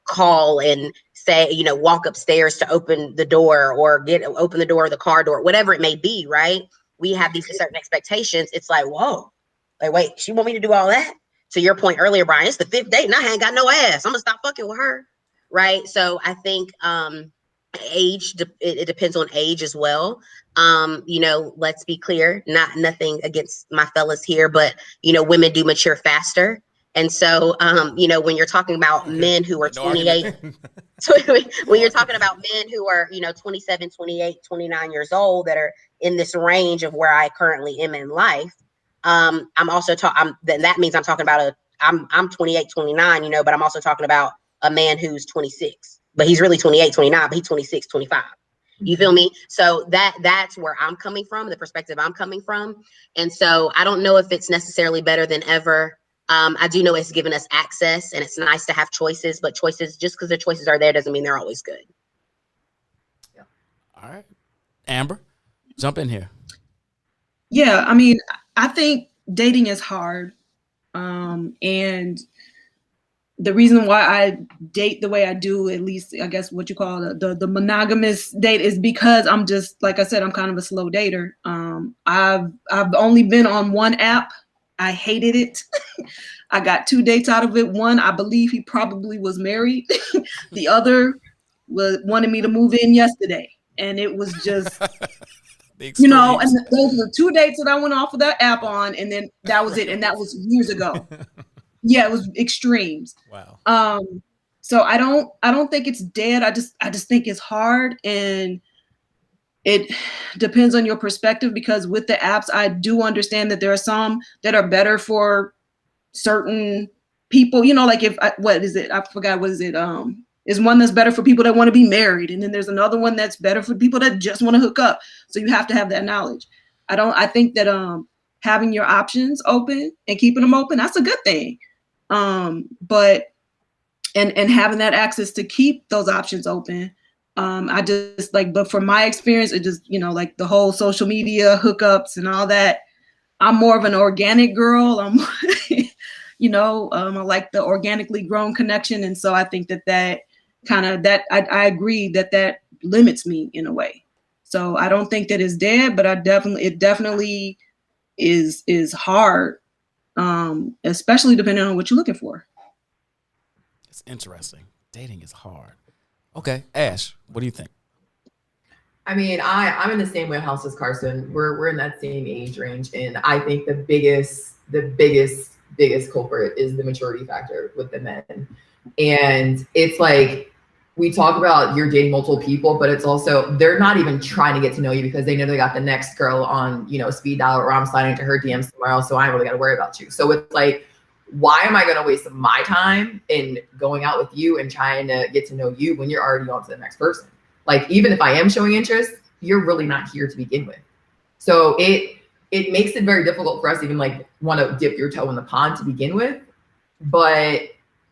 call and say, walk upstairs to open the door, or open the door of the car door, whatever it may be, right? We have these certain expectations. It's like, whoa, like, wait, she want me to do all that? To your point earlier, Brian, it's the 5th date and I ain't got no ass. I'm gonna stop fucking with her, right? So I think age, it depends on age as well. Let's be clear, nothing against my fellas here, but women do mature faster. And so when you're talking about men who are 28, when you're talking about men who are 27, 28, 29 years old, that are in this range of where I currently am in life, I'm also then that means I'm talking about I'm 28, 29, but I'm also talking about a man who's 26, but he's really 28, 29, but he's 26, 25. You feel me? So that's where I'm coming from, the perspective I'm coming from. And so I don't know if it's necessarily better than ever. I do know it's given us access, and it's nice to have choices, but choices, just because the choices are there, doesn't mean they're always good. Yeah. All right. Amber, jump in here. Yeah, I mean, I think dating is hard. And the reason why I date the way I do, at least I guess what you call the monogamous date, is because I'm just, like I said, I'm kind of a slow dater. I've only been on one app. I hated it. I got 2 dates out of it. One, I believe he probably was married. The other wanted me to move in yesterday. And it was just, and those are the 2 dates that I went off of that app on. And then that was it. And that was years ago. Yeah, it was extremes. Wow. So I don't think it's dead. I just think it's hard, and it depends on your perspective, because with the apps, I do understand that there are some that are better for certain people. Like what is it? I forgot, what is it? Is one that's better for people that want to be married, and then there's another one that's better for people that just want to hook up. So you have to have that knowledge. I think that having your options open and keeping them open, that's a good thing. But having that access to keep those options open, I just but from my experience, it just, like the whole social media hookups and all that, I'm more of an organic girl. I'm, I like the organically grown connection. And so I think that I agree that limits me in a way. So I don't think that it's dead, but it definitely is hard, especially depending on what you're looking for. It's interesting. Dating is hard. Okay, Ash, what do you think? I mean, I'm in the same wheelhouse as Carson. We're in that same age range, and I think the biggest culprit is the maturity factor with the men. And it's like, we talk about you're dating multiple people, but it's also they're not even trying to get to know you because they know they got the next girl on, speed dial, or I'm sliding into her DMs tomorrow, so I ain't really got to worry about you. So it's like, why am I going to waste my time in going out with you and trying to get to know you when you're already on to the next person? Like, even if I am showing interest, you're really not here to begin with. So it makes it very difficult for us to even like want to dip your toe in the pond to begin with. But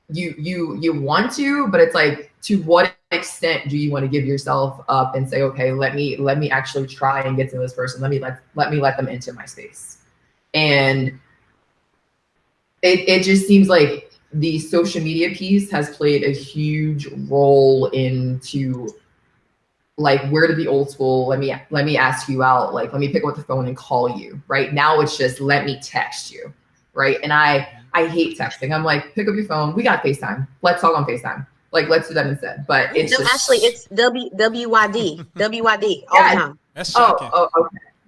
you want to, but it's like, to what extent do you want to give yourself up and say, okay, let me actually try and get to know this person. Let me let them into my space. And it just seems like the social media piece has played a huge role into like, where did the old school, let me ask you out, like, let me pick up the phone and call you, right? Now it's just, let me text you, right? And I hate texting. I'm like, pick up your phone. We got FaceTime. Let's talk on FaceTime. Like, let's do that instead. But it's just, actually, it's WYD all the time. That's shocking.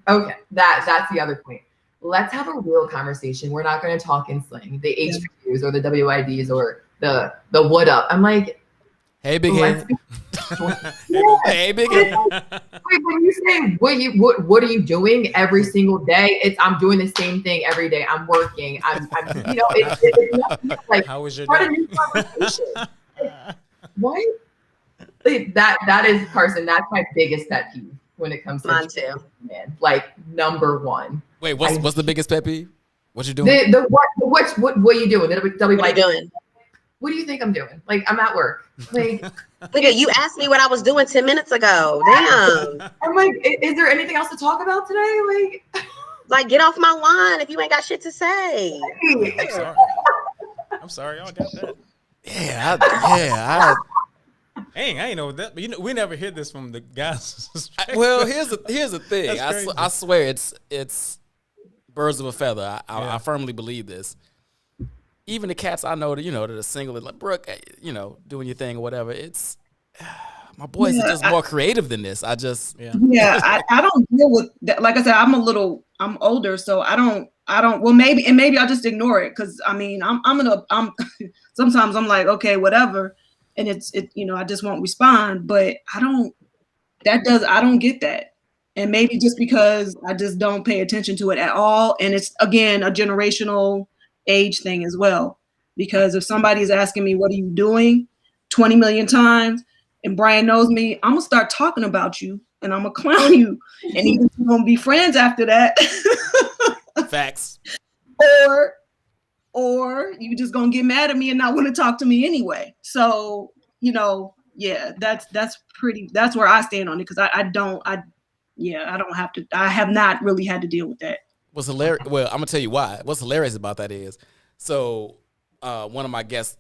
Okay. That's the other point. Let's have a real conversation. We're not going to talk in slang, the HQs or the WIDs or the what up. I'm like, hey, big head. Hey, big head. Wait, when you say what are you doing every single day? I'm doing the same thing every day. I'm working. I'm it's like, how was your start day? a new conversation. What? That is, Carson, that's my biggest pet peeve when it comes to Mine too. Man. Like, number one. Wait, what's the biggest pet peeve? What you doing? What are you doing? What are you doing? What do you think I'm doing? Like, I'm at work. Like, Nigga, you asked me what I was doing 10 minutes ago. Damn. I'm like, is there anything else to talk about today? Like, get off my line if you ain't got shit to say. I'm sorry, y'all got that. Yeah, Dang, I ain't know that. But we never hear this from the guys. well, here's the thing. That's crazy. I swear it's birds of a feather. I firmly believe this. Even the cats I know that that are single, like, Brooke, doing your thing or whatever. It's my boys are just more creative than this. I just I don't deal with that. Like I said, I'm older, so I don't. Well, maybe I'll just ignore it, because I mean, I'm sometimes I'm like, okay, whatever, and I just won't respond. But I don't get that, and maybe just because I just don't pay attention to it at all, and it's again a generational age thing as well. Because if somebody's asking me, what are you doing 20 million times, and Brian knows me, I'm gonna start talking about you and I'm gonna clown you, and even we're gonna be friends after that. facts. Or you just gonna get mad at me and not want to talk to me anyway. So that's where I stand on it, because I have not really had to deal with that. What's hilarious? Well, I'm gonna tell you why. What's hilarious about that is, so one of my guests,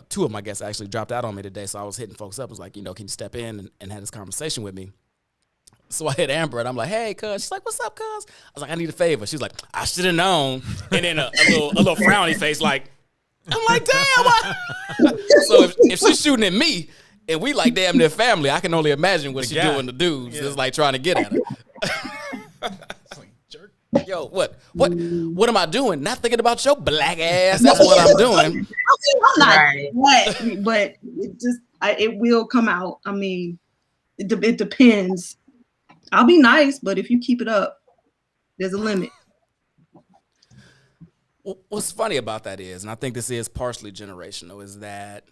two of my guests actually dropped out on me today. So I was hitting folks up. I was like, can you step in and have this conversation with me? So I hit Amber and I'm like, hey, cuz. She's like, what's up, cuz? I was like, I need a favor. She's like, I should have known. And then a little frowny face, like, I'm like, damn. What? So if she's shooting at me and we like damn near family, I can only imagine what she's doing to dudes. Yeah. It's like trying to get at her. Yo, what am I doing? Not thinking about your black ass. That's what I'm doing. I'm not, but it will come out. I mean, it depends. I'll be nice, but if you keep it up, there's a limit. What's funny about that is, and I think this is partially generational, is that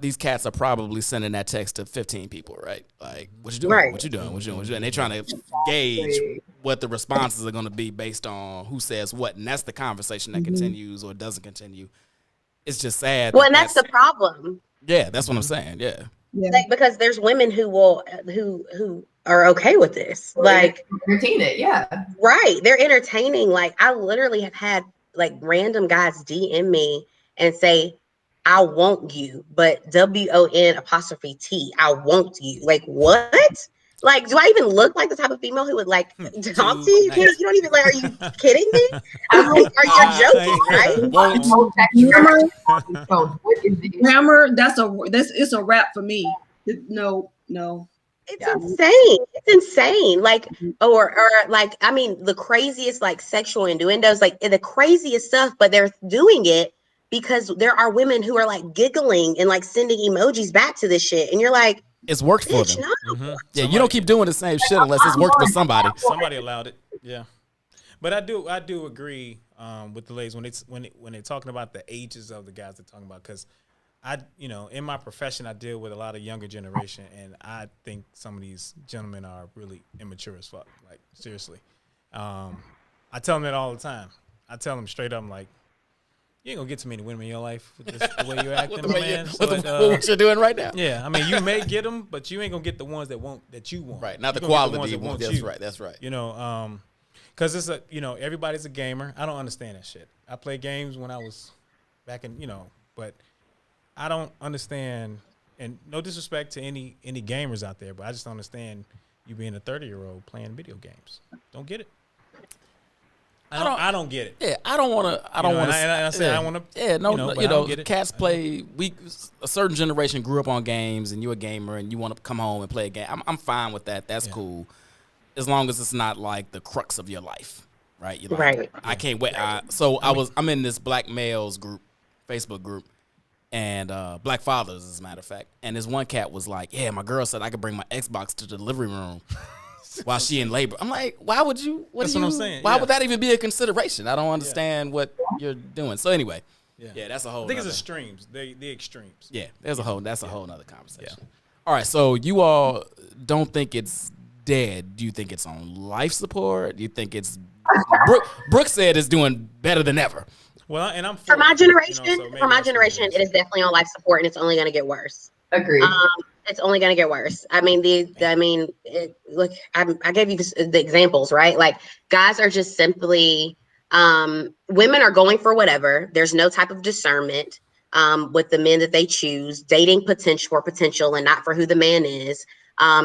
these cats are probably sending that text to 15 people, right? Like, what you doing? Right. What you doing? What you doing? And they're trying to gauge what the responses are going to be based on who says what, and that's the conversation that continues or doesn't continue. It's just sad. Well, and that's the problem. Yeah, that's what I'm saying. Yeah. Like, because there's women who are okay with this. Like, entertain it, yeah. right. They're entertaining. Like, I literally have had like random guys DM me and say, I want you, but WON''T, I want you. Like, what? Like, do I even look like the type of female who would like talk to you? Nice. You don't even like, are you kidding me? Like, are you joking, right? Grammar, it's a wrap for me. No. It's insane. It's insane. Like, or like, I mean, the craziest like sexual innuendos, like the craziest stuff, but they're doing it because there are women who are like giggling and like sending emojis back to this shit. And you're like, It's worked for bitch, them. no. Yeah, you don't keep doing the same shit unless it's worked for somebody. Somebody allowed it. Yeah. But I do agree with the ladies when they're talking about the ages of the guys they're talking about, because in my profession, I deal with a lot of younger generation, and I think some of these gentlemen are really immature as fuck. Like, seriously. I tell them that all the time. I tell them straight up, I'm like, you ain't gonna get too many women in your life with the way you're acting, man. What you're doing right now. Yeah, I mean, you may get them, but you ain't gonna get the ones that you want. Right, not the You're gonna get quality. ones that want That's right. You know, because it's everybody's a gamer. I don't understand that shit. I played games when I was back in, but I don't understand, and no disrespect to any gamers out there, but I just don't understand you being a 30-year-old playing video games. Don't get it. I don't get it. Yeah, I don't want to. I don't want to. I say I want to. Yeah, no, but I don't get it. Cats play. A certain generation grew up on games, and you're a gamer, and you want to come home and play a game. I'm fine with that. That's cool, as long as it's not like the crux of your life, right? You're like, Right. I can't wait. I'm in this Black males group, Facebook group, and Black fathers, as a matter of fact. And this one cat was like, "Yeah, my girl said I could bring my Xbox to the delivery room." While she in labor. I'm like, why would you? That's what I'm saying. Why would that even be a consideration? I don't understand what you're doing. So anyway, that's a whole. I think it's extremes. The extremes. Yeah, that's a whole nother conversation. Yeah. All right, so you all don't think it's dead. Do you think it's on life support? Do you think it's Brooke said it's doing better than ever? Well, and I'm For my generation, it it is definitely on life support, and it's only going to get worse. Agreed. It's only going to get worse. I mean, look, I gave you the examples, right? Like, guys are just simply, women are going for whatever. There's no type of discernment with the men that they choose, dating potential and not for who the man is.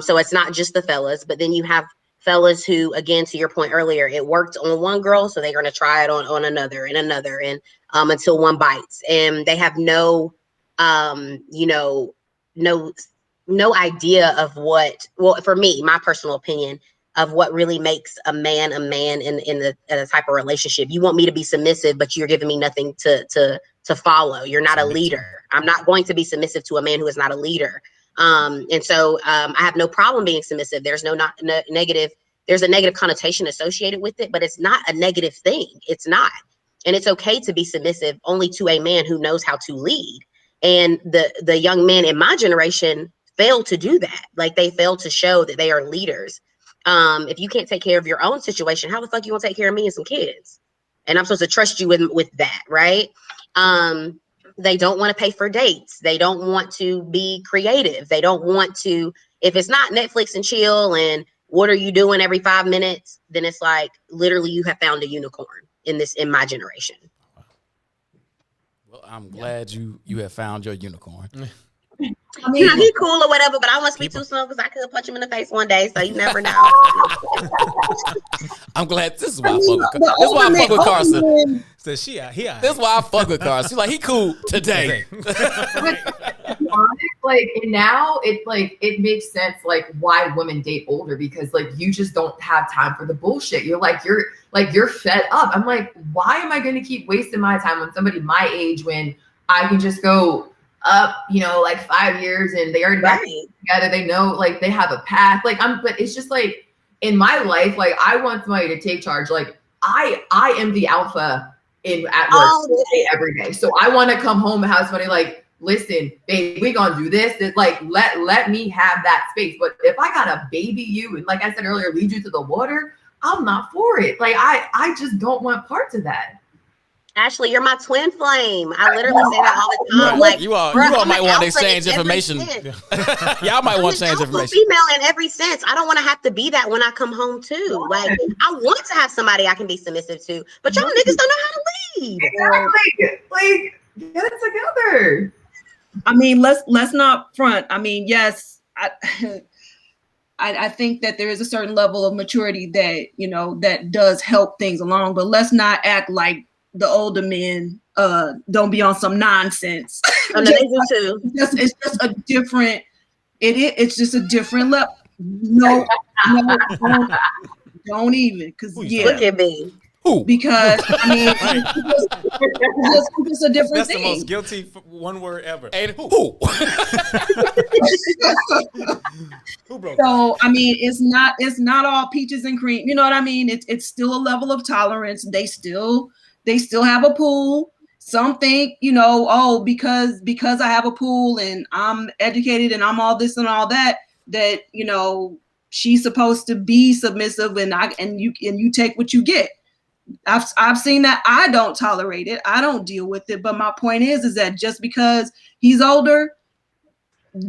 So it's not just the fellas, but then you have fellas who, again, to your point earlier, it worked on one girl, so they're going to try it on another and another, and until one bites, and they have no idea of for me, my personal opinion of what really makes a man in a type of relationship. You want me to be submissive, but you're giving me nothing to follow. You're not a leader. I'm not going to be submissive to a man who is not a leader. And so I have no problem being submissive. There's negative. There's a negative connotation associated with it, but it's not a negative thing. It's not. And it's okay to be submissive only to a man who knows how to lead. And the young men in my generation fail to do that. Like, they fail to show that they are leaders. If you can't take care of your own situation, how the fuck you gonna take care of me and some kids? And I'm supposed to trust you with that, right? They don't want to pay for dates. They don't want to be creative. They don't want to, if it's not Netflix and chill and what are you doing every 5 minutes, then it's like, literally, you have found a unicorn in my generation. Well, I'm glad you have found your unicorn. I mean, he's cool or whatever, but I want to speak too soon because I could punch him in the face one day, so you never know. I'm glad. This is why I fuck with Carson. So this is why I fuck with Carson. She's like, he cool today. Like, and now it makes sense like why women date older, because like you just don't have time for the bullshit. You're fed up. I'm like, why am I going to keep wasting my time on somebody my age when I can just go up, like 5 years and they already got together. They know, like, they have a path. But it's just like in my life, like, I want somebody to take charge. Like, I am the alpha at work every day. So I want to come home and have somebody like, listen, babe, we gonna do this. It's like, let me have that space. But if I gotta baby you and, like I said earlier, lead you to the water, I'm not for it. Like, I just don't want parts of that. Ashley, you're my twin flame. I literally say that all the time. Like you all bruh, I'm might an want to alpha in exchange every information. sense. Y'all might I'm want an to change alpha information. female in every sense. I don't want to have to be that when I come home too. Like I want to have somebody I can be submissive to, but y'all niggas don't know how to lead. Exactly. Like, get it together. I mean, let's not front. I mean, yes, I think that there is a certain level of maturity that, you know, that does help things along, but let's not act like the older men don't be on some nonsense. Oh, no, they do too. It's just a different, it's just a different level. No, don't even, because Look at me. Who? Because I mean, Right. it's just a different That's thing. the most guilty one word ever. And who? Who broke? So I mean, it's not all peaches and cream. You know what I mean? It's still a level of tolerance. They still have a pool. Some think, you know, oh, because I have a pool and I'm educated and I'm all this and all that, that, you know, she's supposed to be submissive and you take what you get. I've seen that. I don't tolerate it. I don't deal with it. But my point is that just because he's older,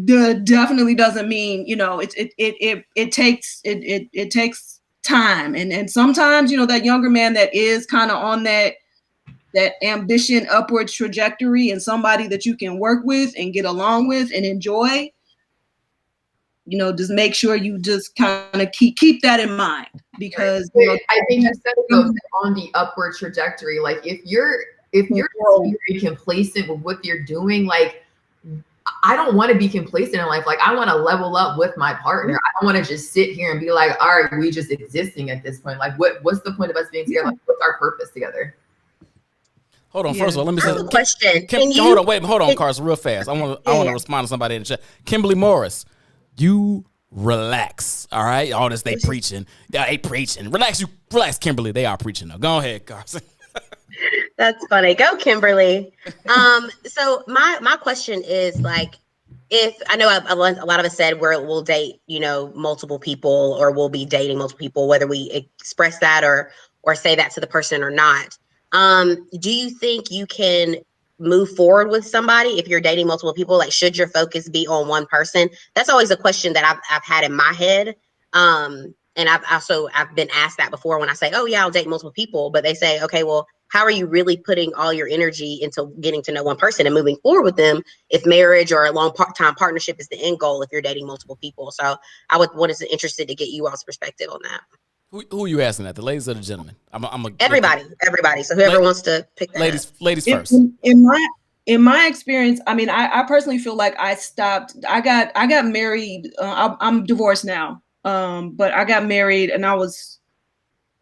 definitely doesn't mean, you know, it takes time. And sometimes, you know, that younger man that is kind of on that ambition upward trajectory and somebody that you can work with and get along with and enjoy, you know, just make sure you just kind of keep that in mind, because you know, I think you said it on the upward trajectory. Like if you're very complacent with what you're doing, like I don't want to be complacent in life. Like I want to level up with my partner. I don't want to just sit here and be like, all right, we just existing at this point. Like what's the point of us being together? Like, what's our purpose together? Hold on. First of all, let me say Question. Hold on, Carson, real fast. I want to respond to somebody in the chat. Kimberly Morris, you relax. All right, all this they preaching. They preaching. Relax, Kimberly. They are preaching though. Go ahead, Carson. That's funny. Go, Kimberly. So my question is like, if I know a lot of us said we'll date, you know, multiple people, or we'll be dating multiple people, whether we express that or say that to the person or not. Do you think you can move forward with somebody if you're dating multiple people? Like, should your focus be on one person? That's always a question that I've had in my head. And I've been asked that before when I say, oh yeah, I'll date multiple people, but they say, okay, well, how are you really putting all your energy into getting to know one person and moving forward with them if marriage or a long time partnership is the end goal if you're dating multiple people? So I was interested to get you all's perspective on that. Who are you asking that? The ladies or the gentlemen? Everybody. So whoever wants to pick that ladies, up. Ladies first. In my experience, I mean, I personally feel like I got married. I'm divorced now. But I got married and I was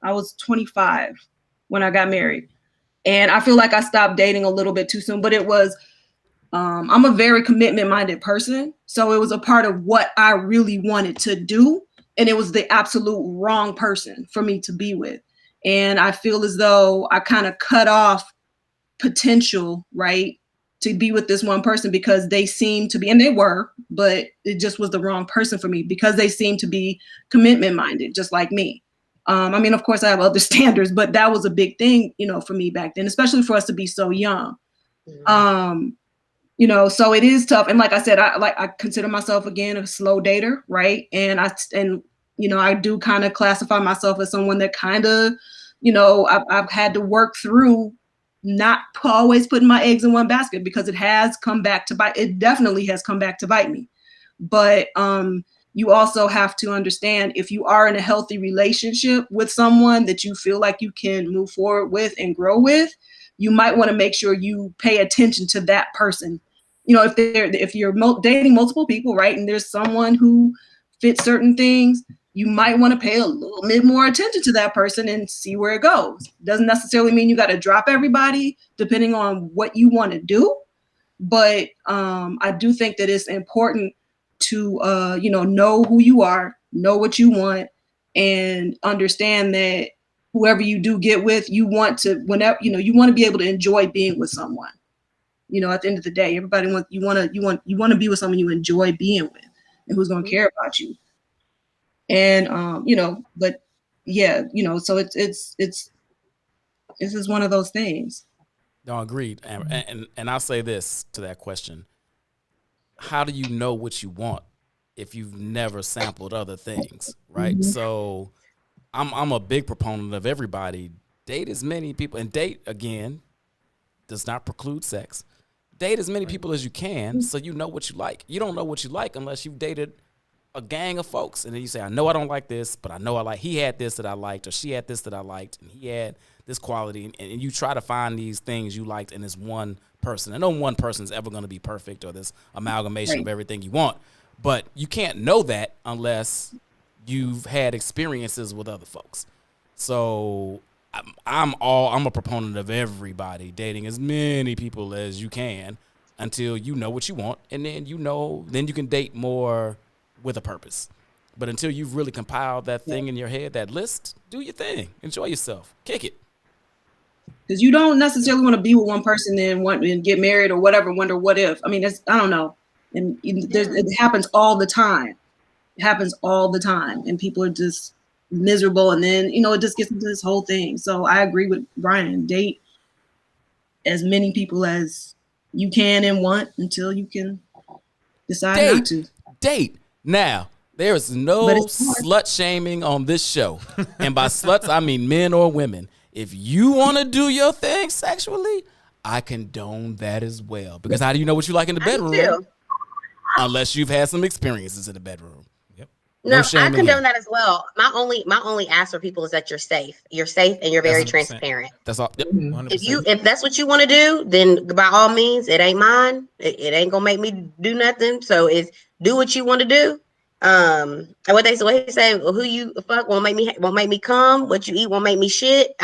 25 when I got married. And I feel like I stopped dating a little bit too soon, but it was, I'm a very commitment minded person. So it was a part of what I really wanted to do. And it was the absolute wrong person for me to be with. And I feel as though I kind of cut off potential, right, to be with this one person because they seemed to be, and they were, but it just was the wrong person for me because they seemed to be commitment minded, just like me. I mean, of course, I have other standards, but that was a big thing, you know, for me back then, especially for us to be so young. Mm-hmm. You know, so it is tough. And like I said, I consider myself, again, a slow dater, right? And you know, I do kind of classify myself as someone that kind of, you know, I've had to work through not always putting my eggs in one basket because it has come back to bite. It definitely has come back to bite me. But you also have to understand, if you are in a healthy relationship with someone that you feel like you can move forward with and grow with, you might want to make sure you pay attention to that person. You know, if you're dating multiple people, right, and there's someone who fits certain things, you might want to pay a little bit more attention to that person and see where it goes. Doesn't necessarily mean you got to drop everybody, depending on what you want to do. But I do think that it's important to, you know who you are, know what you want, and understand that whoever you do get with, you want to, whenever, you know, you want to be able to enjoy being with someone. You know, at the end of the day, everybody wants, you want to be with someone you enjoy being with and who's going to care about you. And, you know, but yeah, you know, so it's this is one of those things. No, agreed. And I'll say this to that question. How do you know what you want if you've never sampled other things, right? So I'm a big proponent of everybody. Date as many people, and date, again, does not preclude sex. Date as many people as you can so you know what you like. You don't know what you like unless you've dated a gang of folks. And then you say, I know I don't like this, but I know I like, he had this that I liked, or she had this that I liked, and he had this quality. And you try to find these things you liked in this one person. And no one person is ever going to be perfect or this amalgamation of everything you want. But you can't know that unless you've had experiences with other folks. So I'm a proponent of everybody dating as many people as you can until you know what you want, and then then you can date more with a purpose. But until you've really compiled that thing in your head, that list, do your thing, enjoy yourself, kick it. Because you don't necessarily want to be with one person and get married or whatever. Wonder what if. I mean, I don't know, and it happens all the time. It happens all the time, and people are just miserable, and then it just gets into this whole thing. So I agree with Brian. Date as many people as you can and want until you can decide not to. Date. Now, there is no slut shaming on this show. And by sluts, I mean men or women. If you want to do your thing sexually, I condone that as well. Because how do you know what you like in the bedroom? Unless you've had some experiences in the bedroom. No, I condone that as well. My only ask for people is that you're safe. You're safe and you're very 100%. Transparent. That's all. Yep. If that's what you want to do, then by all means, it ain't mine. It ain't gonna make me do nothing. So do what you want to do. And what they say, well, who you fuck won't make me come. What you eat won't make me shit.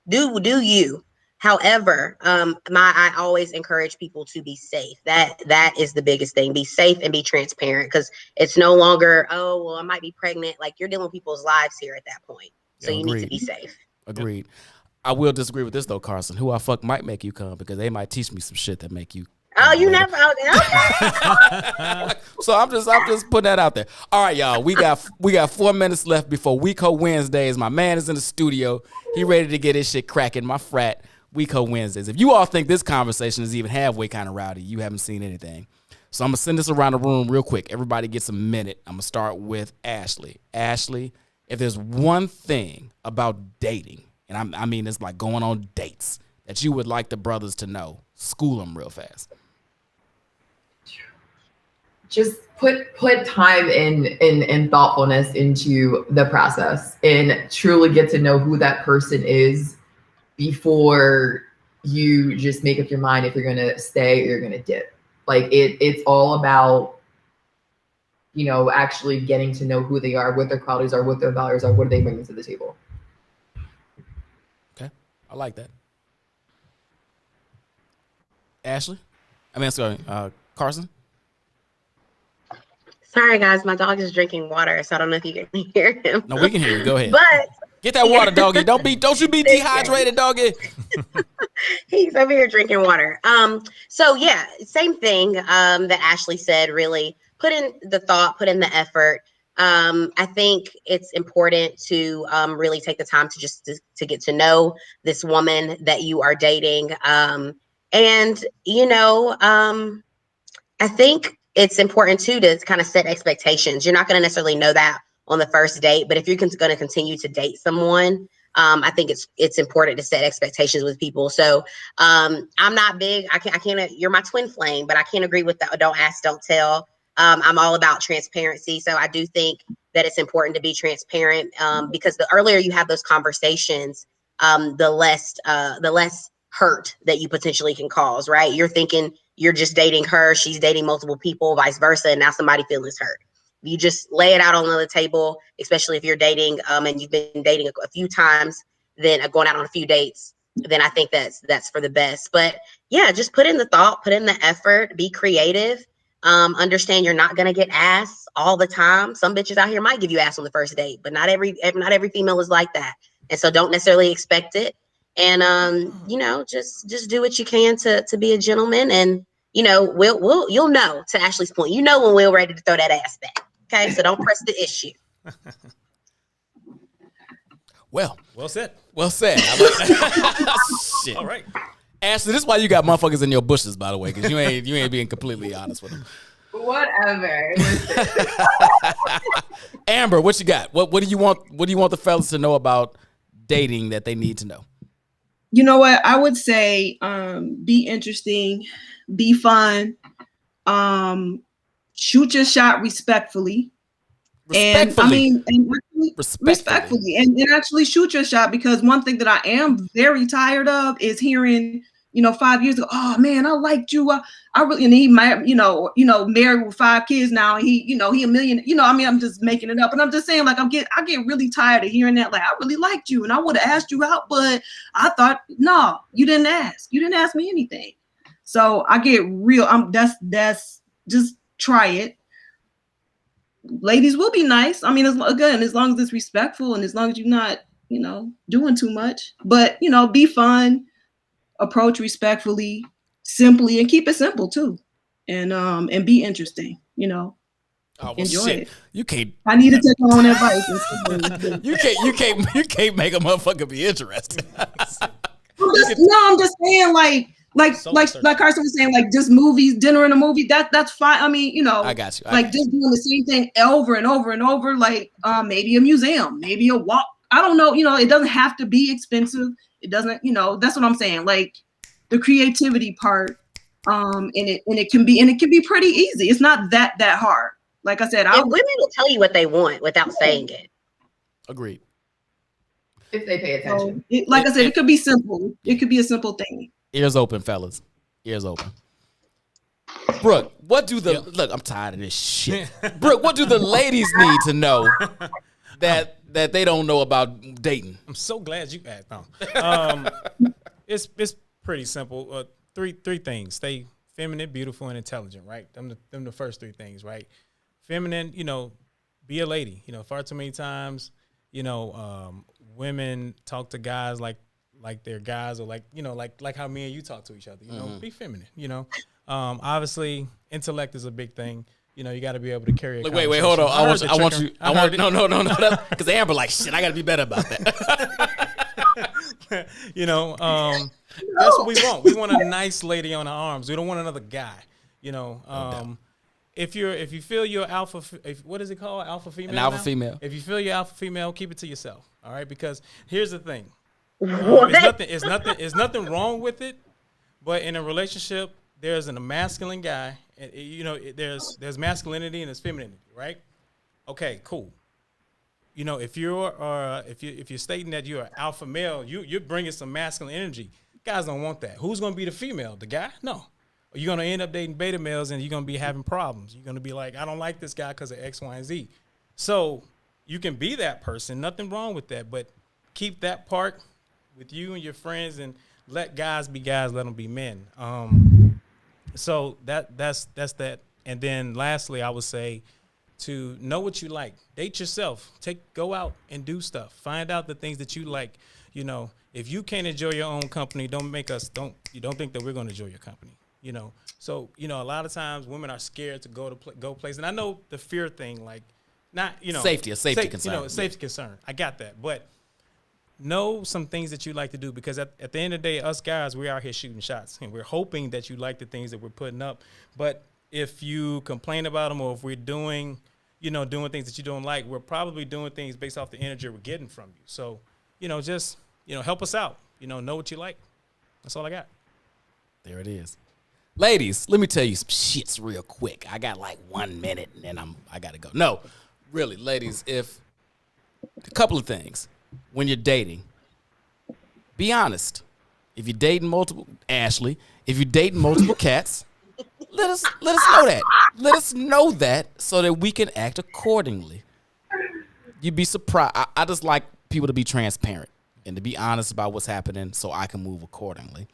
Do you. However, I always encourage people to be safe. That is the biggest thing. Be safe and be transparent, because it's no longer, oh, well, I might be pregnant. Like, you're dealing with people's lives here at that point. So you need to be safe. Agreed. I will disagree with this though, Carson. Who I fuck might make you come, because they might teach me some shit that make you. Oh, you never. Okay. So I'm just putting that out there. All right, y'all. We got 4 minutes left before WeCo Wednesdays. My man is in the studio. He ready to get his shit cracking. My frat. WeCo Wednesdays. If you all think this conversation is even halfway kind of rowdy, you haven't seen anything. So I'm going to send this around the room real quick. Everybody gets a minute. I'm going to start with Ashley. Ashley, if there's one thing about dating, and I mean it's like going on dates, that you would like the brothers to know, school them real fast. Just put time and thoughtfulness into the process and truly get to know who that person is before you just make up your mind if you're going to stay or you're going to dip. Like it's all about, actually getting to know who they are, what their qualities are, what their values are, what are they bringing to the table. Okay. I like that. Ashley? Sorry, Carson? Sorry, guys. My dog is drinking water, so I don't know if you can hear him. No, we can hear you. Go ahead. But get that water, doggy. Don't you be dehydrated, doggy. He's over here drinking water. So yeah, same thing that Ashley said, really. Put in the thought, put in the effort. I think it's important to really take the time to get to know this woman that you are dating. And I think it's important too to kind of set expectations. You're not going to necessarily know that on the first date, but if you're going to continue to date someone, I think it's important to set expectations with people. So I'm not big. I can't. You're my twin flame, but I can't agree with that. Don't ask, don't tell. I'm all about transparency. So I do think that it's important to be transparent because the earlier you have those conversations, the less hurt that you potentially can cause. Right? You're thinking you're just dating her, she's dating multiple people, vice versa, and now somebody feels hurt. You just lay it out on the table, especially if you're dating and you've been dating a few times, then going out on a few dates, then I think that's for the best. But yeah, just put in the thought, put in the effort, be creative. Understand you're not gonna get ass all the time. Some bitches out here might give you ass on the first date, but not every female is like that. And so don't necessarily expect it. And just do what you can to be a gentleman. And you'll know, to Ashley's point, when we're ready to throw that ass back. Okay, so don't press the issue. Well said. Well said. Shit. All right. Ashley, this is why you got motherfuckers in your bushes, by the way, because you ain't being completely honest with them. Whatever. Listen. Amber, what you got? What do you want? What do you want the fellas to know about dating that they need to know? You know what? I would say be interesting, be fun, shoot your shot respectfully. And I mean, and actually, respectfully, and actually shoot your shot, because one thing that I am very tired of is hearing, 5 years ago, oh man, I liked you. I really, and he might, married with 5 kids now. He, he a million, I mean, I'm just making it up. And I'm just saying, like, I get really tired of hearing that. Like, I really liked you and I would have asked you out, but I thought, no, you didn't ask. You didn't ask me anything. So I get real. That's just try it. Ladies will be nice. I mean, as long as it's respectful and as long as you're not, doing too much, but, be fun, approach respectfully, simply, and keep it simple too. And be interesting, Oh, well, enjoy it. You can't. I need to take my own advice. You can't make a motherfucker be interested. I'm just saying, like Carson was saying, like just movies, dinner and a movie. That's fine. I mean, I got you. Just doing the same thing over and over and over. Like maybe a museum, maybe a walk. I don't know. It doesn't have to be expensive. It doesn't. That's what I'm saying. Like the creativity part. And it can be pretty easy. It's not that hard. Like I said, women will tell you what they want without saying it. Agreed. If they pay attention. So, I said, it could be simple. It could be a simple thing. Ears open, fellas. Ears open. Brooke, look, I'm tired of this shit. Brooke, what do the ladies need to know that they don't know about dating? I'm so glad you asked. It's pretty simple. Three things: stay feminine, beautiful, and intelligent. Right? Them the first 3 things. Right? Feminine, be a lady. Far too many times, women talk to guys like they're guys, or like how me and you talk to each other. Be feminine. Obviously, intellect is a big thing. You got to be able to carry. Wait, hold on. No, because Amber like shit. I got to be better about that. That's what we want. We want a nice lady on our arms. We don't want another guy. If you feel you're alpha, what is it called? Alpha female. An alpha female. If you feel you're alpha female, keep it to yourself. All right, because here's the thing. What? It's nothing wrong with it, but in a relationship, there's a masculine guy, and there's masculinity and there's femininity, right? Okay, cool. If you're stating that you're an alpha male, you're bringing some masculine energy. Guys don't want that. Who's gonna be the female? The guy? No. You're gonna end up dating beta males, and you're gonna be having problems. You're gonna be like, I don't like this guy because of X, Y, and Z. So you can be that person. Nothing wrong with that, but keep that part with you and your friends, and let guys be guys, let them be men. So that's that. And then lastly, I would say to know what you like. Date yourself. Go out and do stuff. Find out the things that you like. If you can't enjoy your own company, don't think that we're going to enjoy your company. So a lot of times women are scared to go places. And I know the fear thing, like not safety concern. A safety concern. I got that, but know some things that you like to do, because at the end of the day, us guys, we're out here shooting shots, and we're hoping that you like the things that we're putting up. But if you complain about them, or if we're doing things that you don't like, we're probably doing things based off the energy we're getting from you. So, just help us out. Know what you like. That's all I got. There it is. Ladies, let me tell you some shits real quick. I got like 1 minute, and then I gotta go. No, really, ladies, a couple of things. When you're dating, be honest. If you're dating multiple cats, let us know that. Let us know that so that we can act accordingly. You'd be surprised. I just like people to be transparent and to be honest about what's happening so I can move accordingly.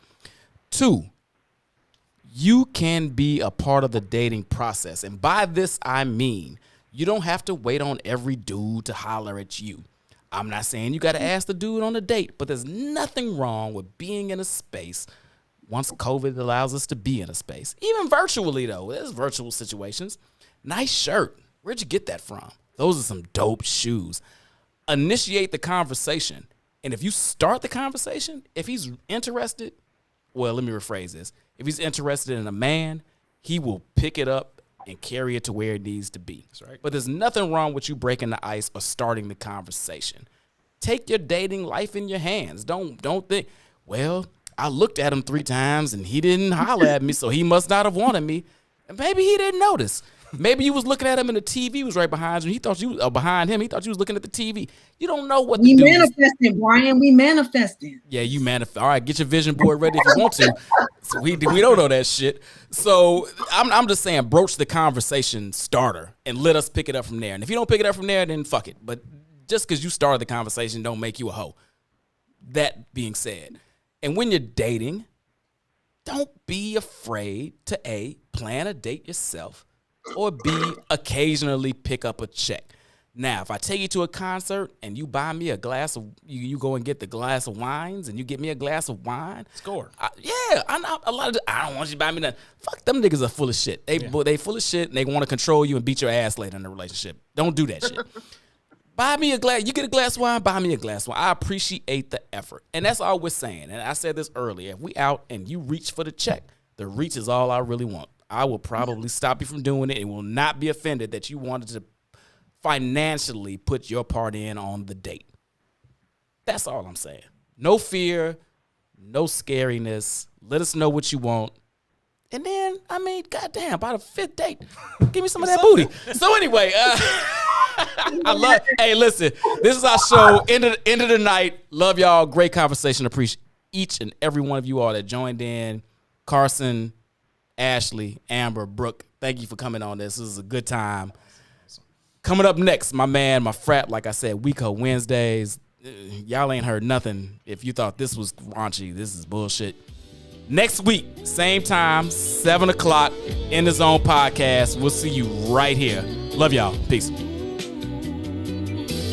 2, you can be a part of the dating process. And by this, I mean, you don't have to wait on every dude to holler at you. I'm not saying you got to ask the dude on a date, but there's nothing wrong with being in a space once COVID allows us to be in a space. Even virtually, though. There's virtual situations. Nice shirt. Where'd you get that from? Those are some dope shoes. Initiate the conversation. And if you start the conversation, if he's interested, well, let me rephrase this. If he's interested in a man, he will pick it up and carry it to where it needs to be. That's right. But there's nothing wrong with you breaking the ice or starting the conversation. Take your dating life in your hands. Don't think, well, I looked at him 3 times and he didn't holler at me, so he must not have wanted me. And maybe he didn't notice. Maybe you was looking at him and the TV was right behind you. He thought you behind him. He thought you was looking at the TV. You don't know what we the dude manifesting, Brian. We manifesting. Yeah, you manifest. All right, get your vision board ready if you want to. So we don't know that shit. So I'm just saying, broach the conversation starter and let us pick it up from there. And if you don't pick it up from there, then fuck it. But just because you started the conversation don't make you a hoe. That being said, and when you're dating, don't be afraid to A, plan a date yourself, or B, occasionally pick up a check. Now, if I take you to a concert and you buy me a glass of, you go and get the glass of wines and you get me a glass of wine. Score. I'm not a lot of, I don't want you to buy me nothing. Fuck, them niggas are full of shit. They full of shit and they want to control you and beat your ass later in the relationship. Don't do that shit. Buy me a glass. You get a glass of wine, buy me a glass of wine. I appreciate the effort. And that's all we're saying. And I said this earlier. If we out and you reach for the check, the reach is all I really want. I will probably stop you from doing it and will not be offended that you wanted to financially put your part in on the date. That's all I'm saying. No fear, no scariness. Let us know what you want. And then, I mean, goddamn, by the 5th date, give me some of that booty. So anyway, hey, listen, this is our show. End of the night. Love y'all. Great conversation. Appreciate each and every one of you all that joined in. Carson, Ashley, Amber, Brooke, thank you for coming on this. This is a good time. Coming up next, my frat, like I said, WeCo Wednesdays. Y'all ain't heard nothing. If you thought this was raunchy, this is bullshit. Next week, same time, 7 o'clock, In the Zone podcast. We'll see you right here. Love y'all. Peace.